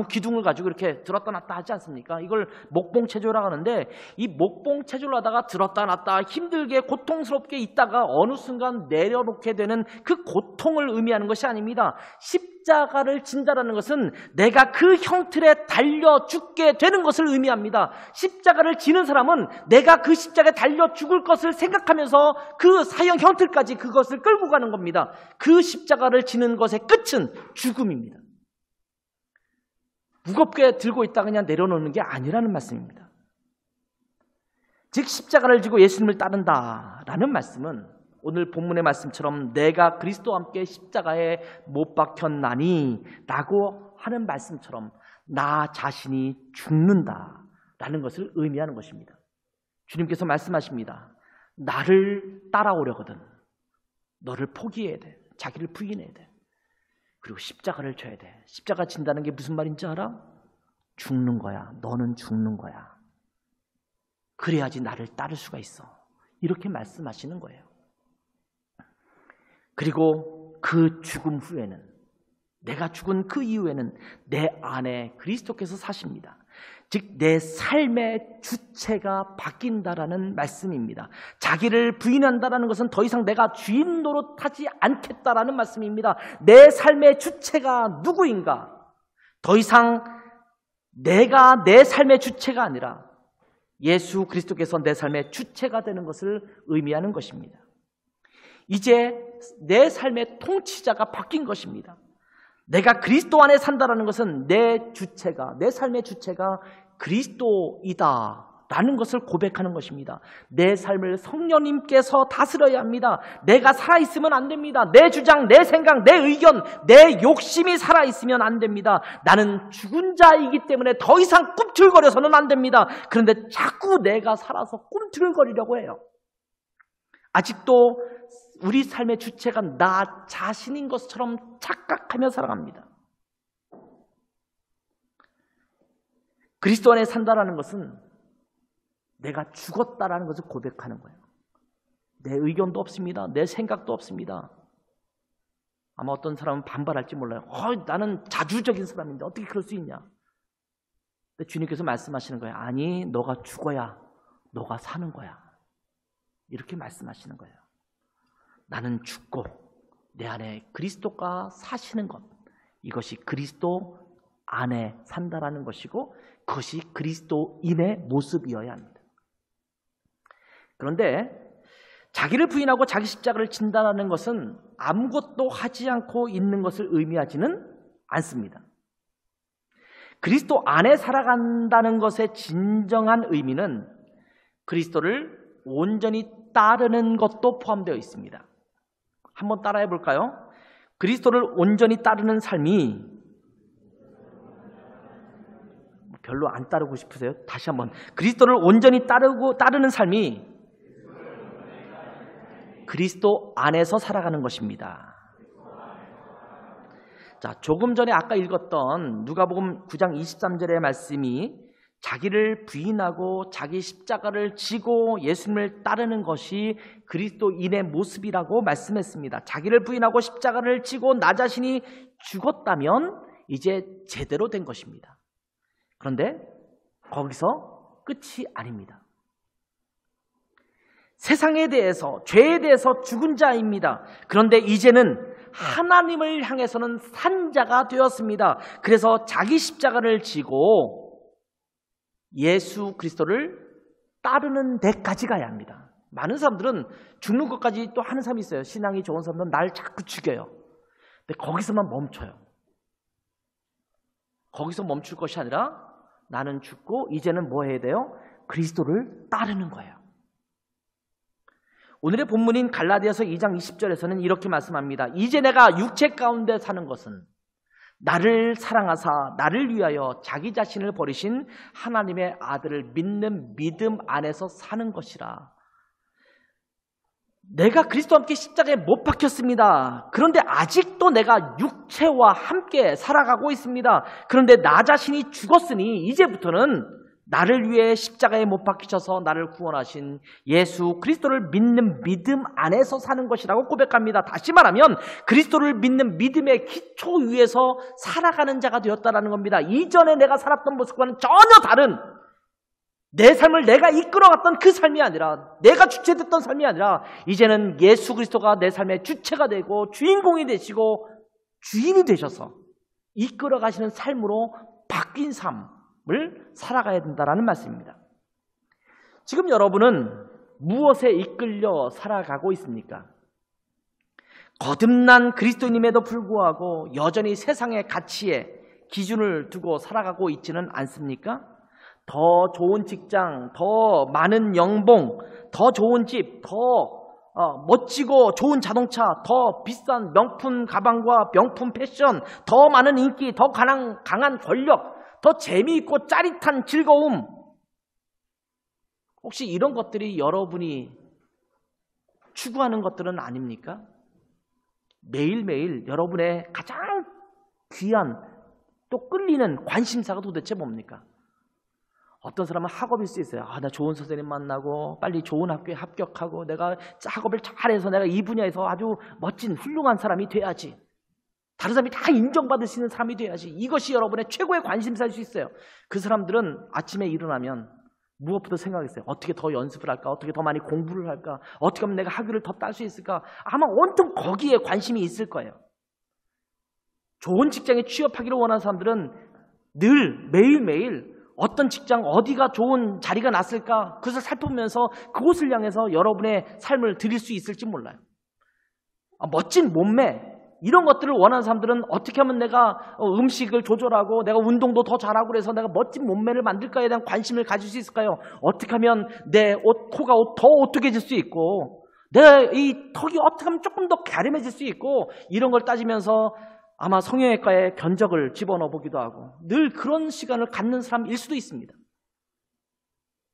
기둥을 가지고 이렇게 들었다 놨다 하지 않습니까? 이걸 목봉체조라고 하는데, 이 목봉체조를 하다가 들었다 놨다 힘들게 고통스럽게 있다가 어느 순간 내려놓게 되는 그 고통을 의미하는 것이 아닙니다. 십자가를 진다라는 것은 내가 그 형틀에 달려 죽게 되는 것을 의미합니다. 십자가를 지는 사람은 내가 그 십자가에 달려 죽을 것을 생각하면서 그 사형 형틀까지 그것을 끌고 가는 겁니다. 그 십자가를 지는 것의 끝은 죽음입니다. 무겁게 들고 있다 그냥 내려놓는 게 아니라는 말씀입니다. 즉 십자가를 지고 예수님을 따른다라는 말씀은 오늘 본문의 말씀처럼 내가 그리스도와 함께 십자가에 못 박혔나니 라고 하는 말씀처럼 나 자신이 죽는다라는 것을 의미하는 것입니다. 주님께서 말씀하십니다. 나를 따라오려거든 너를 포기해야 돼. 자기를 부인해야 돼. 그리고 십자가를 져야 돼. 십자가 진다는 게 무슨 말인지 알아? 죽는 거야. 너는 죽는 거야. 그래야지 나를 따를 수가 있어. 이렇게 말씀하시는 거예요. 그리고 그 죽음 후에는, 내가 죽은 그 이후에는 내 안에 그리스도께서 사십니다. 즉 내 삶의 주체가 바뀐다라는 말씀입니다. 자기를 부인한다라는 것은 더 이상 내가 주인 노릇하지 않겠다라는 말씀입니다. 내 삶의 주체가 누구인가? 더 이상 내가 내 삶의 주체가 아니라 예수 그리스도께서 내 삶의 주체가 되는 것을 의미하는 것입니다. 이제 내 삶의 통치자가 바뀐 것입니다. 내가 그리스도 안에 산다라는 것은 내 주체가, 내 삶의 주체가 그리스도이다라는 것을 고백하는 것입니다. 내 삶을 성령님께서 다스려야 합니다. 내가 살아있으면 안 됩니다. 내 주장, 내 생각, 내 의견, 내 욕심이 살아있으면 안 됩니다. 나는 죽은 자이기 때문에 더 이상 꿈틀거려서는 안 됩니다. 그런데 자꾸 내가 살아서 꿈틀거리려고 해요. 아직도 우리 삶의 주체가 나 자신인 것처럼 착각하며 살아갑니다. 그리스도 안에 산다라는 것은 내가 죽었다라는 것을 고백하는 거예요. 내 의견도 없습니다. 내 생각도 없습니다. 아마 어떤 사람은 반발할지 몰라요. 나는 자주적인 사람인데 어떻게 그럴 수 있냐. 근데 주님께서 말씀하시는 거예요. 아니, 너가 죽어야 너가 사는 거야. 이렇게 말씀하시는 거예요. 나는 죽고 내 안에 그리스도가 사시는 것, 이것이 그리스도 안에 산다라는 것이고 그것이 그리스도인의 모습이어야 합니다. 그런데 자기를 부인하고 자기 십자가를 진다는 것은 아무것도 하지 않고 있는 것을 의미하지는 않습니다. 그리스도 안에 살아간다는 것의 진정한 의미는 그리스도를 온전히 따르는 것도 포함되어 있습니다. 한번 따라해 볼까요? 그리스도를 온전히 따르는 삶이, 별로 안 따르고 싶으세요? 다시 한번. 그리스도를 온전히 따르는 삶이 그리스도 안에서 살아가는 것입니다. 자, 조금 전에 아까 읽었던 누가복음 9장 23절의 말씀이 자기를 부인하고 자기 십자가를 지고 예수님을 따르는 것이 그리스도인의 모습이라고 말씀했습니다. 자기를 부인하고 십자가를 지고 나 자신이 죽었다면 이제 제대로 된 것입니다. 그런데 거기서 끝이 아닙니다. 세상에 대해서, 죄에 대해서 죽은 자입니다. 그런데 이제는 하나님을 향해서는 산 자가 되었습니다. 그래서 자기 십자가를 지고 예수 그리스도를 따르는 데까지 가야 합니다. 많은 사람들은 죽는 것까지 또 하는 사람이 있어요. 신앙이 좋은 사람들은 날 자꾸 죽여요. 근데 거기서만 멈춰요. 거기서 멈출 것이 아니라 나는 죽고 이제는 뭐 해야 돼요? 그리스도를 따르는 거예요. 오늘의 본문인 갈라디아서 2장 20절에서는 이렇게 말씀합니다. 이제 내가 육체 가운데 사는 것은 나를 사랑하사 나를 위하여 자기 자신을 버리신 하나님의 아들을 믿는 믿음 안에서 사는 것이라. 내가 그리스도와 함께 십자가에 못 박혔습니다. 그런데 아직도 내가 육체와 함께 살아가고 있습니다. 그런데 나 자신이 죽었으니 이제부터는 나를 위해 십자가에 못 박히셔서 나를 구원하신 예수 그리스도를 믿는 믿음 안에서 사는 것이라고 고백합니다. 다시 말하면 그리스도를 믿는 믿음의 기초 위에서 살아가는 자가 되었다는 겁니다. 이전에 내가 살았던 모습과는 전혀 다른, 내 삶을 내가 이끌어갔던 그 삶이 아니라, 내가 주체됐던 삶이 아니라 이제는 예수 그리스도가 내 삶의 주체가 되고 주인공이 되시고 주인이 되셔서 이끌어가시는 삶으로 바뀐 삶을 살아가야 된다는 말씀입니다. 지금 여러분은 무엇에 이끌려 살아가고 있습니까? 거듭난 그리스도인임에도 불구하고 여전히 세상의 가치에 기준을 두고 살아가고 있지는 않습니까? 더 좋은 직장, 더 많은 연봉, 더 좋은 집, 더 멋지고 좋은 자동차, 더 비싼 명품 가방과 명품 패션, 더 많은 인기, 더 강한 권력, 더 재미있고 짜릿한 즐거움. 혹시 이런 것들이 여러분이 추구하는 것들은 아닙니까? 매일매일 여러분의 가장 귀한 또 끌리는 관심사가 도대체 뭡니까? 어떤 사람은 학업일 수 있어요. 나 좋은 선생님 만나고 빨리 좋은 학교에 합격하고 내가 학업을 잘해서 내가 이 분야에서 아주 멋진 훌륭한 사람이 돼야지. 다른 사람이 다 인정받을 수 있는 사람이 돼야지. 이것이 여러분의 최고의 관심사일 수 있어요. 그 사람들은 아침에 일어나면 무엇부터 생각했어요? 어떻게 더 연습을 할까? 어떻게 더 많이 공부를 할까? 어떻게 하면 내가 학위를 더 딸 수 있을까? 아마 온통 거기에 관심이 있을 거예요. 좋은 직장에 취업하기를 원하는 사람들은 늘 매일매일 어떤 직장, 어디가 좋은 자리가 났을까? 그것을 살펴보면서 그곳을 향해서 여러분의 삶을 드릴 수 있을지 몰라요. 멋진 몸매, 이런 것들을 원하는 사람들은 어떻게 하면 내가 음식을 조절하고 내가 운동도 더 잘하고 그래서 내가 멋진 몸매를 만들까에 대한 관심을 가질 수 있을까요? 어떻게 하면 내 코가 더 오똑해질 수 있고 내 이 턱이 어떻게 하면 조금 더 갸름해질 수 있고 이런 걸 따지면서 아마 성형외과에 견적을 집어넣어 보기도 하고 늘 그런 시간을 갖는 사람일 수도 있습니다.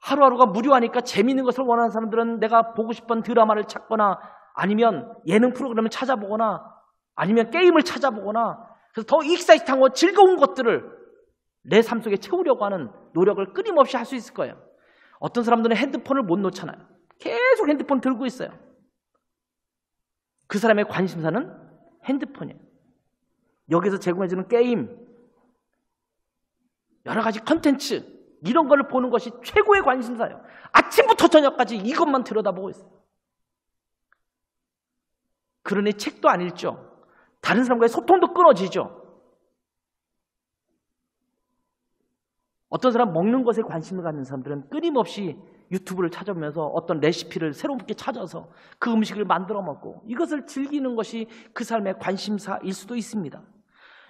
하루하루가 무료하니까 재미있는 것을 원하는 사람들은 내가 보고 싶은 드라마를 찾거나 아니면 예능 프로그램을 찾아보거나 아니면 게임을 찾아보거나 그래서 더 익사이트하고 즐거운 것들을 내 삶 속에 채우려고 하는 노력을 끊임없이 할 수 있을 거예요. 어떤 사람들은 핸드폰을 못 놓잖아요. 계속 핸드폰 들고 있어요. 그 사람의 관심사는 핸드폰이에요. 여기서 제공해주는 게임, 여러 가지 컨텐츠, 이런 거를 보는 것이 최고의 관심사예요. 아침부터 저녁까지 이것만 들여다보고 있어요. 그러니 책도 안 읽죠. 다른 사람과의 소통도 끊어지죠. 어떤 사람 먹는 것에 관심을 갖는 사람들은 끊임없이 유튜브를 찾아보면서 어떤 레시피를 새롭게 찾아서 그 음식을 만들어 먹고 이것을 즐기는 것이 그 삶의 관심사일 수도 있습니다.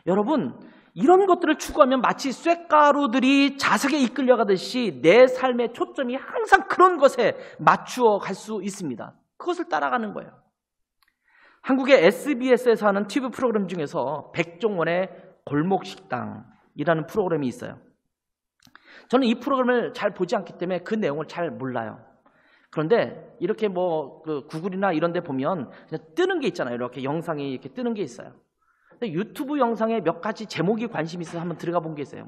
여러분, 이런 것들을 추구하면 마치 쇳가루들이 자석에 이끌려가듯이 내 삶의 초점이 항상 그런 것에 맞추어 갈 수 있습니다. 그것을 따라가는 거예요. 한국의 SBS에서 하는 TV 프로그램 중에서 백종원의 골목식당이라는 프로그램이 있어요. 저는 이 프로그램을 잘 보지 않기 때문에 그 내용을 잘 몰라요. 그런데 이렇게 그 구글이나 이런 데 보면 그냥 뜨는 게 있잖아요. 이렇게 영상이 이렇게 뜨는 게 있어요. 근데 유튜브 영상에 몇 가지 제목이 관심이 있어서 한번 들어가 본 게 있어요.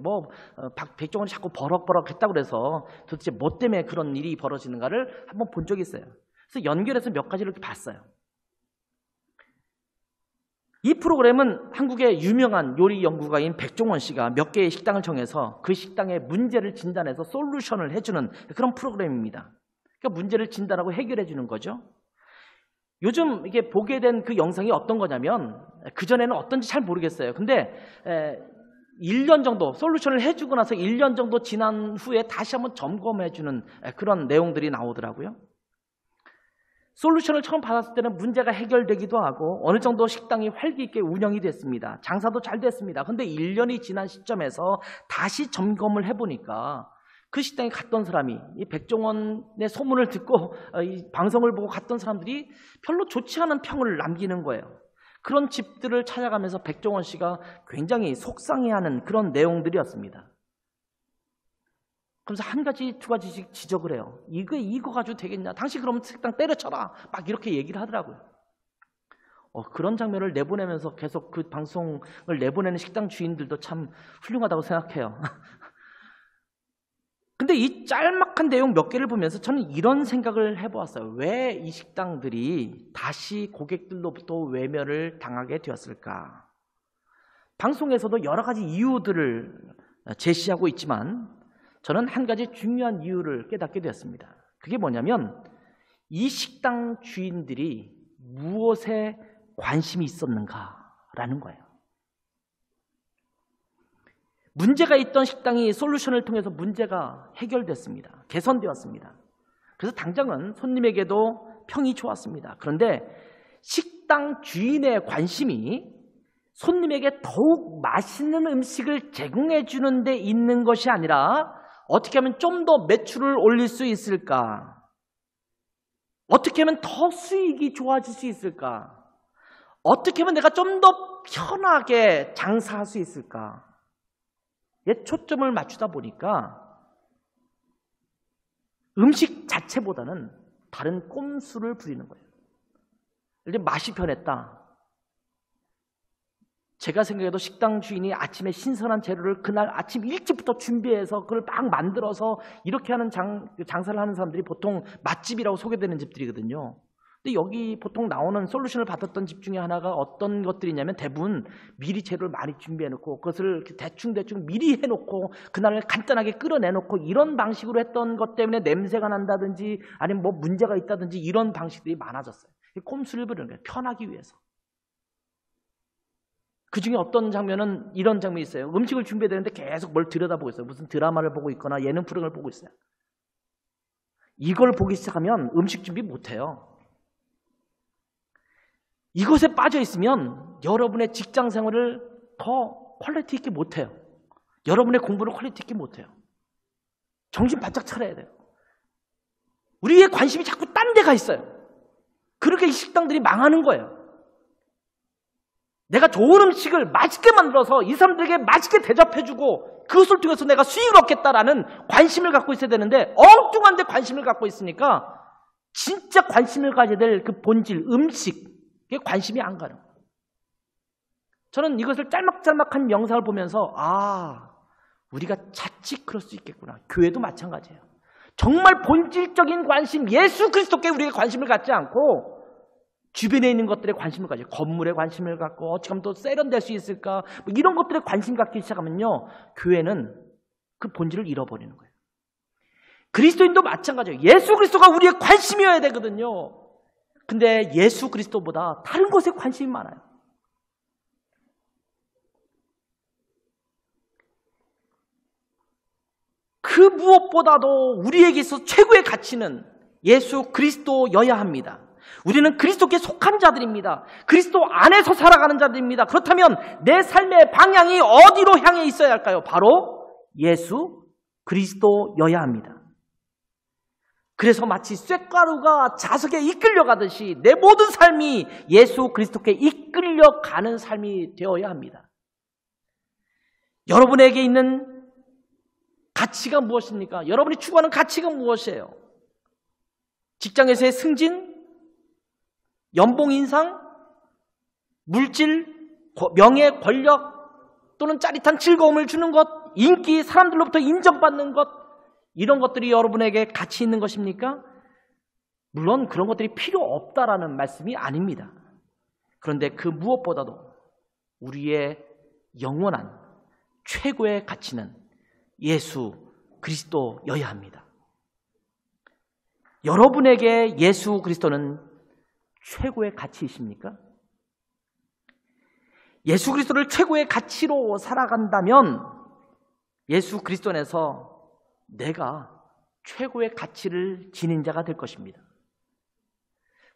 백종원이 자꾸 버럭버럭 했다고 그래서 도대체 뭐 때문에 그런 일이 벌어지는가를 한번 본 적이 있어요. 그래서 연결해서 몇 가지를 이렇게 봤어요. 이 프로그램은 한국의 유명한 요리 연구가인 백종원 씨가 몇 개의 식당을 정해서 그 식당의 문제를 진단해서 솔루션을 해주는 그런 프로그램입니다. 그러니까 문제를 진단하고 해결해 주는 거죠. 요즘 이게 보게 된 그 영상이 어떤 거냐면 그전에는 어떤지 잘 모르겠어요. 근데 1년 정도 솔루션을 해주고 나서 1년 정도 지난 후에 다시 한번 점검해 주는 그런 내용들이 나오더라고요. 솔루션을 처음 받았을 때는 문제가 해결되기도 하고 어느 정도 식당이 활기 있게 운영이 됐습니다. 장사도 잘 됐습니다. 근데 1년이 지난 시점에서 다시 점검을 해보니까 그 식당에 갔던 사람이 이 백종원의 소문을 듣고 이 방송을 보고 갔던 사람들이 별로 좋지 않은 평을 남기는 거예요. 그런 집들을 찾아가면서 백종원 씨가 굉장히 속상해하는 그런 내용들이었습니다. 그래서 한 가지, 두 가지씩 지적을 해요. 이거 가지고 되겠냐? 당신 그러면 식당 때려쳐라. 막 이렇게 얘기를 하더라고요. 그런 장면을 내보내면서 계속 그 방송을 내보내는 식당 주인들도 참 훌륭하다고 생각해요. 근데 이 짤막한 내용 몇 개를 보면서 저는 이런 생각을 해보았어요. 왜 이 식당들이 다시 고객들로부터 외면을 당하게 되었을까? 방송에서도 여러 가지 이유들을 제시하고 있지만 저는 한 가지 중요한 이유를 깨닫게 되었습니다. 그게 뭐냐면 이 식당 주인들이 무엇에 관심이 있었는가라는 거예요. 문제가 있던 식당이 솔루션을 통해서 문제가 해결됐습니다. 개선되었습니다. 그래서 당장은 손님에게도 평이 좋았습니다. 그런데 식당 주인의 관심이 손님에게 더욱 맛있는 음식을 제공해 주는 데 있는 것이 아니라 어떻게 하면 좀 더 매출을 올릴 수 있을까? 어떻게 하면 더 수익이 좋아질 수 있을까? 어떻게 하면 내가 좀 더 편하게 장사할 수 있을까? 에 초점을 맞추다 보니까 음식 자체보다는 다른 꼼수를 부리는 거예요. 예를 들면 맛이 변했다. 제가 생각해도 식당 주인이 아침에 신선한 재료를 그날 아침 일찍부터 준비해서 그걸 막 만들어서 이렇게 하는 장사를 하는 사람들이 보통 맛집이라고 소개되는 집들이거든요. 근데 여기 보통 나오는 솔루션을 받았던 집 중에 하나가 어떤 것들이냐면 대부분 미리 재료를 많이 준비해놓고 그것을 대충 미리 해놓고 그날 간단하게 끓여내놓고 이런 방식으로 했던 것 때문에 냄새가 난다든지 아니면 뭐 문제가 있다든지 이런 방식들이 많아졌어요. 꼼수를 부리는 거예요. 편하기 위해서. 그 중에 어떤 장면은 이런 장면이 있어요. 음식을 준비해야 되는데 계속 뭘 들여다보고 있어요. 무슨 드라마를 보고 있거나 예능 프로그램을 보고 있어요. 이걸 보기 시작하면 음식 준비 못해요. 이것에 빠져 있으면 여러분의 직장 생활을 더 퀄리티 있게 못해요. 여러분의 공부를 퀄리티 있게 못해요. 정신 바짝 차려야 돼요. 우리의 관심이 자꾸 딴 데가 있어요. 그렇게 이 식당들이 망하는 거예요. 내가 좋은 음식을 맛있게 만들어서 이 사람들에게 맛있게 대접해주고 그것을 통해서 내가 수익을 얻겠다라는 관심을 갖고 있어야 되는데 엉뚱한 데 관심을 갖고 있으니까 진짜 관심을 가져야 될 그 본질, 음식에 관심이 안 가요. 저는 이것을 짤막짤막한 영상을 보면서 우리가 자칫 그럴 수 있겠구나. 교회도 마찬가지예요. 정말 본질적인 관심, 예수 그리스도께 우리가 관심을 갖지 않고 주변에 있는 것들에 관심을 가져요. 건물에 관심을 갖고 어찌 하면 또 세련될 수 있을까? 뭐 이런 것들에 관심 갖기 시작하면요, 교회는 그 본질을 잃어버리는 거예요. 그리스도인도 마찬가지예요. 예수 그리스도가 우리의 관심이어야 되거든요. 근데 예수 그리스도보다 다른 것에 관심이 많아요. 그 무엇보다도 우리에게 있어서 최고의 가치는 예수 그리스도여야 합니다. 우리는 그리스도께 속한 자들입니다. 그리스도 안에서 살아가는 자들입니다. 그렇다면 내 삶의 방향이 어디로 향해 있어야 할까요? 바로 예수 그리스도여야 합니다. 그래서 마치 쇳가루가 자석에 이끌려가듯이 내 모든 삶이 예수 그리스도께 이끌려가는 삶이 되어야 합니다. 여러분에게 있는 가치가 무엇입니까? 여러분이 추구하는 가치가 무엇이에요? 직장에서의 승진? 연봉 인상? 물질? 명예, 권력? 또는 짜릿한 즐거움을 주는 것? 인기? 사람들로부터 인정받는 것? 이런 것들이 여러분에게 가치 있는 것입니까? 물론 그런 것들이 필요 없다라는 말씀이 아닙니다. 그런데 그 무엇보다도 우리의 영원한 최고의 가치는 예수 그리스도여야 합니다. 여러분에게 예수 그리스도는 최고의 가치이십니까? 예수 그리스도를 최고의 가치로 살아간다면 예수 그리스도 안에서 내가 최고의 가치를 지닌 자가 될 것입니다.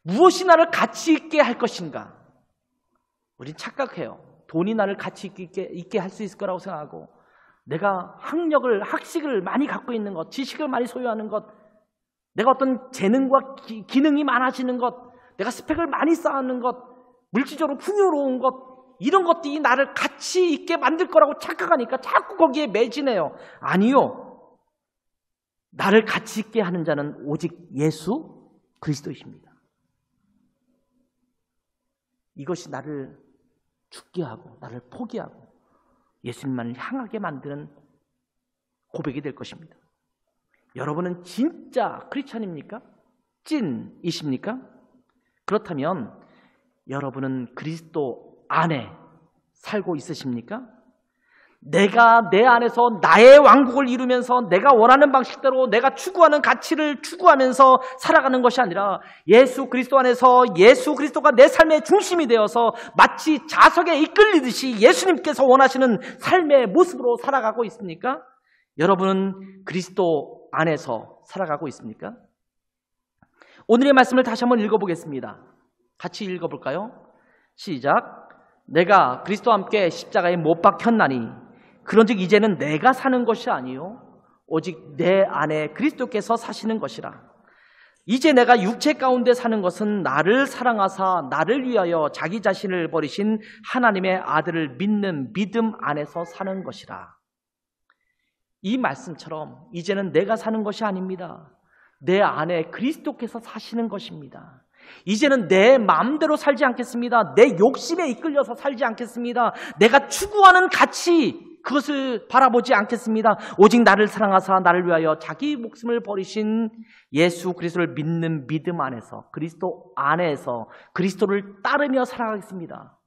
무엇이 나를 가치 있게 할 것인가? 우린 착각해요. 돈이 나를 가치 있게 할 수 있을 거라고 생각하고, 내가 학식을 많이 갖고 있는 것, 지식을 많이 소유하는 것, 내가 어떤 재능과 기능이 많아지는 것, 내가 스펙을 많이 쌓는 것, 물질적으로 풍요로운 것, 이런 것들이 나를 가치 있게 만들 거라고 착각하니까 자꾸 거기에 매진해요. 아니요. 나를 가치 있게 하는 자는 오직 예수 그리스도이십니다. 이것이 나를 죽게 하고 나를 포기하고 예수님만을 향하게 만드는 고백이 될 것입니다. 여러분은 진짜 크리스찬입니까? 찐이십니까? 그렇다면 여러분은 그리스도 안에 살고 있으십니까? 내가 내 안에서 나의 왕국을 이루면서 내가 원하는 방식대로 내가 추구하는 가치를 추구하면서 살아가는 것이 아니라 예수 그리스도 안에서 예수 그리스도가 내 삶의 중심이 되어서 마치 자석에 이끌리듯이 예수님께서 원하시는 삶의 모습으로 살아가고 있습니까? 여러분은 그리스도 안에서 살아가고 있습니까? 오늘의 말씀을 다시 한번 읽어보겠습니다. 같이 읽어볼까요? 시작. 내가 그리스도와 함께 십자가에 못 박혔나니 그런즉 이제는 내가 사는 것이 아니요 오직 내 안에 그리스도께서 사시는 것이라. 이제 내가 육체 가운데 사는 것은 나를 사랑하사 나를 위하여 자기 자신을 버리신 하나님의 아들을 믿는 믿음 안에서 사는 것이라. 이 말씀처럼 이제는 내가 사는 것이 아닙니다. 내 안에 그리스도께서 사시는 것입니다. 이제는 내 마음대로 살지 않겠습니다. 내 욕심에 이끌려서 살지 않겠습니다. 내가 추구하는 가치, 그것을 바라보지 않겠습니다. 오직 나를 사랑하사 나를 위하여 자기 목숨을 버리신 예수 그리스도를 믿는 믿음 안에서, 그리스도 안에서 그리스도를 따르며 살아가겠습니다.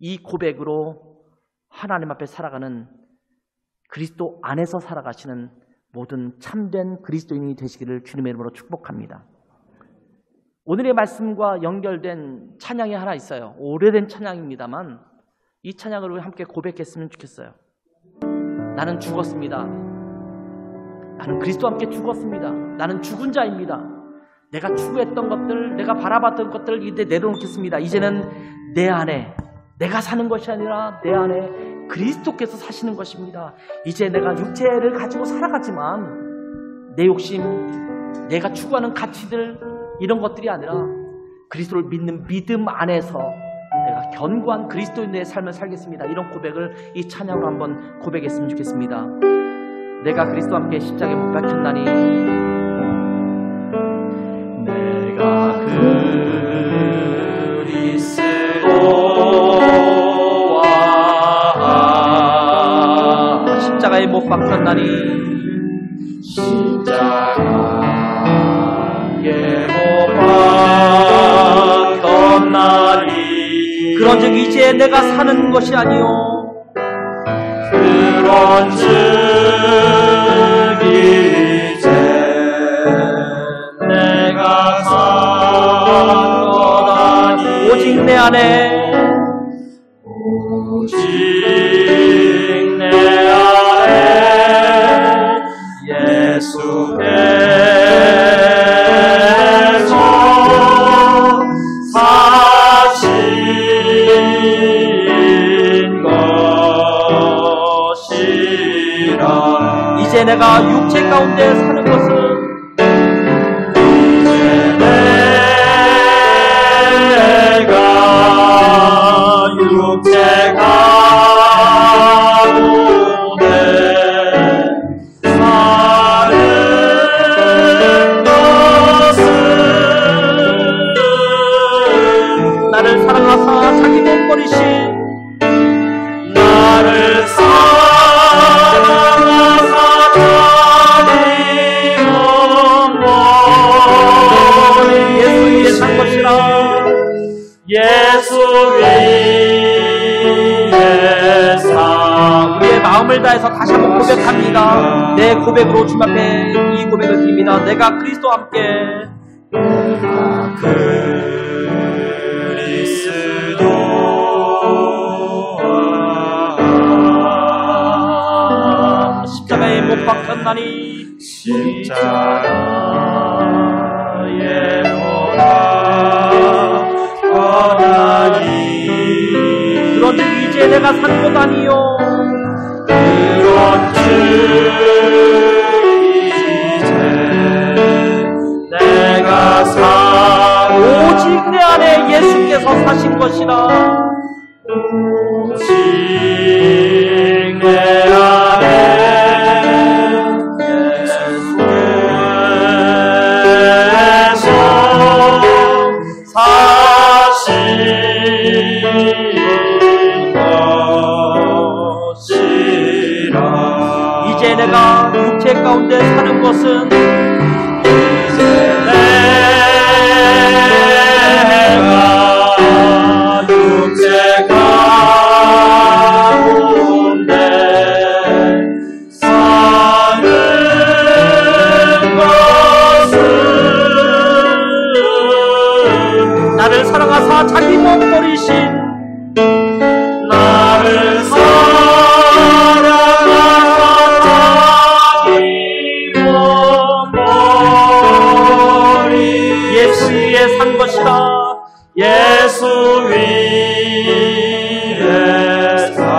이 고백으로 하나님 앞에 살아가는, 그리스도 안에서 살아가시는 모든 참된 그리스도인이 되시기를 주님의 이름으로 축복합니다. 오늘의 말씀과 연결된 찬양이 하나 있어요. 오래된 찬양입니다만 이 찬양을 우리 함께 고백했으면 좋겠어요. 나는 죽었습니다. 나는 그리스도와 함께 죽었습니다. 나는 죽은 자입니다. 내가 추구했던 것들, 내가 바라봤던 것들을 이제 내려놓겠습니다. 이제는 내 안에 내가 사는 것이 아니라 내 안에 그리스도께서 사시는 것입니다. 이제 내가 육체를 가지고 살아가지만 내 욕심, 내가 추구하는 가치들, 이런 것들이 아니라 그리스도를 믿는 믿음 안에서 내가 견고한 그리스도인의 삶을 살겠습니다. 이런 고백을 이 찬양으로 한번 고백했으면 좋겠습니다. 내가 그리스도와 함께 십자가에 못 박혔나니 내가 그리스도와 십자가에 못 박혔나니 십자가에 못 박혔나니 그런즉 이제 내가 사는 것이 아니요 그런즉 이제 내가 사는 것 아니 오직 내 안에 오직 내 안에 예수께서 사신 것이라. 이제 내가 육체 가운데 사는 것은 내가 육체 가운데 사는 것은 나를 사랑하사 자기 몸 버리신 나를 사랑하사 자기 몸 예수 위에 산 것이라. 예수 위에 사 우리의 마음을 다해서 다시 한번 고백합니다. 내 고백으로 주님 앞에 이 고백을 드립니다. 내가 그리스도와 함께 그리스도와 십자가에 못 박혔나니 십자가에 못 박혔나니 그런즉 이제 내가 산 것 아니요 그런즉 이제 내가 사 오직 내 안에 예수께서 사신 것이라. 오직 내 안에 예수께서 사신 것이라. 이제 내가 육체 가운데 사는 것은 이제 내가 육체 가운데 사는 것은 나를 사랑하사 자기 몸 버리신 나를 사랑하사 자기 몸 버리 예수 위에 산 것이라. 예수 위에 산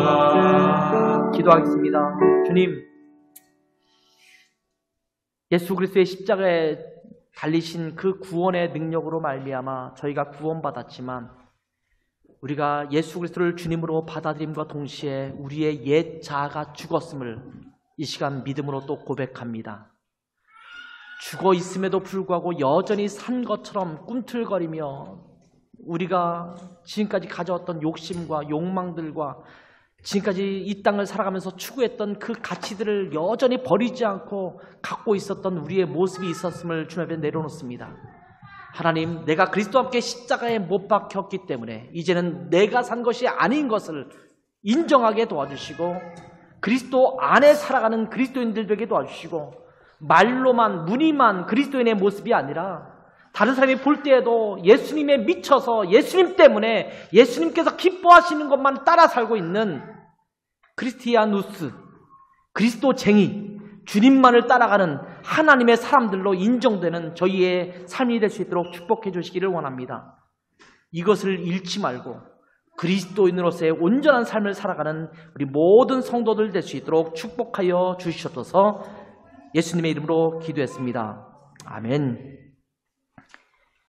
것이야. 기도하겠습니다. 주님, 예수 그리스도의 십자가에 달리신 그 구원의 능력으로 말미암아 저희가 구원받았지만 우리가 예수 그리스도를 주님으로 받아들임과 동시에 우리의 옛 자아가 죽었음을 이 시간 믿음으로 또 고백합니다. 죽어 있음에도 불구하고 여전히 산 것처럼 꿈틀거리며 우리가 지금까지 가져왔던 욕심과 욕망들과 지금까지 이 땅을 살아가면서 추구했던 그 가치들을 여전히 버리지 않고 갖고 있었던 우리의 모습이 있었음을 주님 앞에 내려놓습니다. 하나님, 내가 그리스도와 함께 십자가에 못 박혔기 때문에 이제는 내가 산 것이 아닌 것을 인정하게 도와주시고 그리스도 안에 살아가는 그리스도인들 되게 도와주시고 말로만 무늬만 그리스도인의 모습이 아니라 다른 사람이 볼 때에도 예수님에 미쳐서 예수님 때문에 예수님께서 기뻐하시는 것만 따라 살고 있는 크리스티아누스, 그리스도쟁이, 주님만을 따라가는 하나님의 사람들로 인정되는 저희의 삶이 될 수 있도록 축복해 주시기를 원합니다. 이것을 잃지 말고 그리스도인으로서의 온전한 삶을 살아가는 우리 모든 성도들 될 수 있도록 축복하여 주시옵소서. 예수님의 이름으로 기도했습니다. 아멘.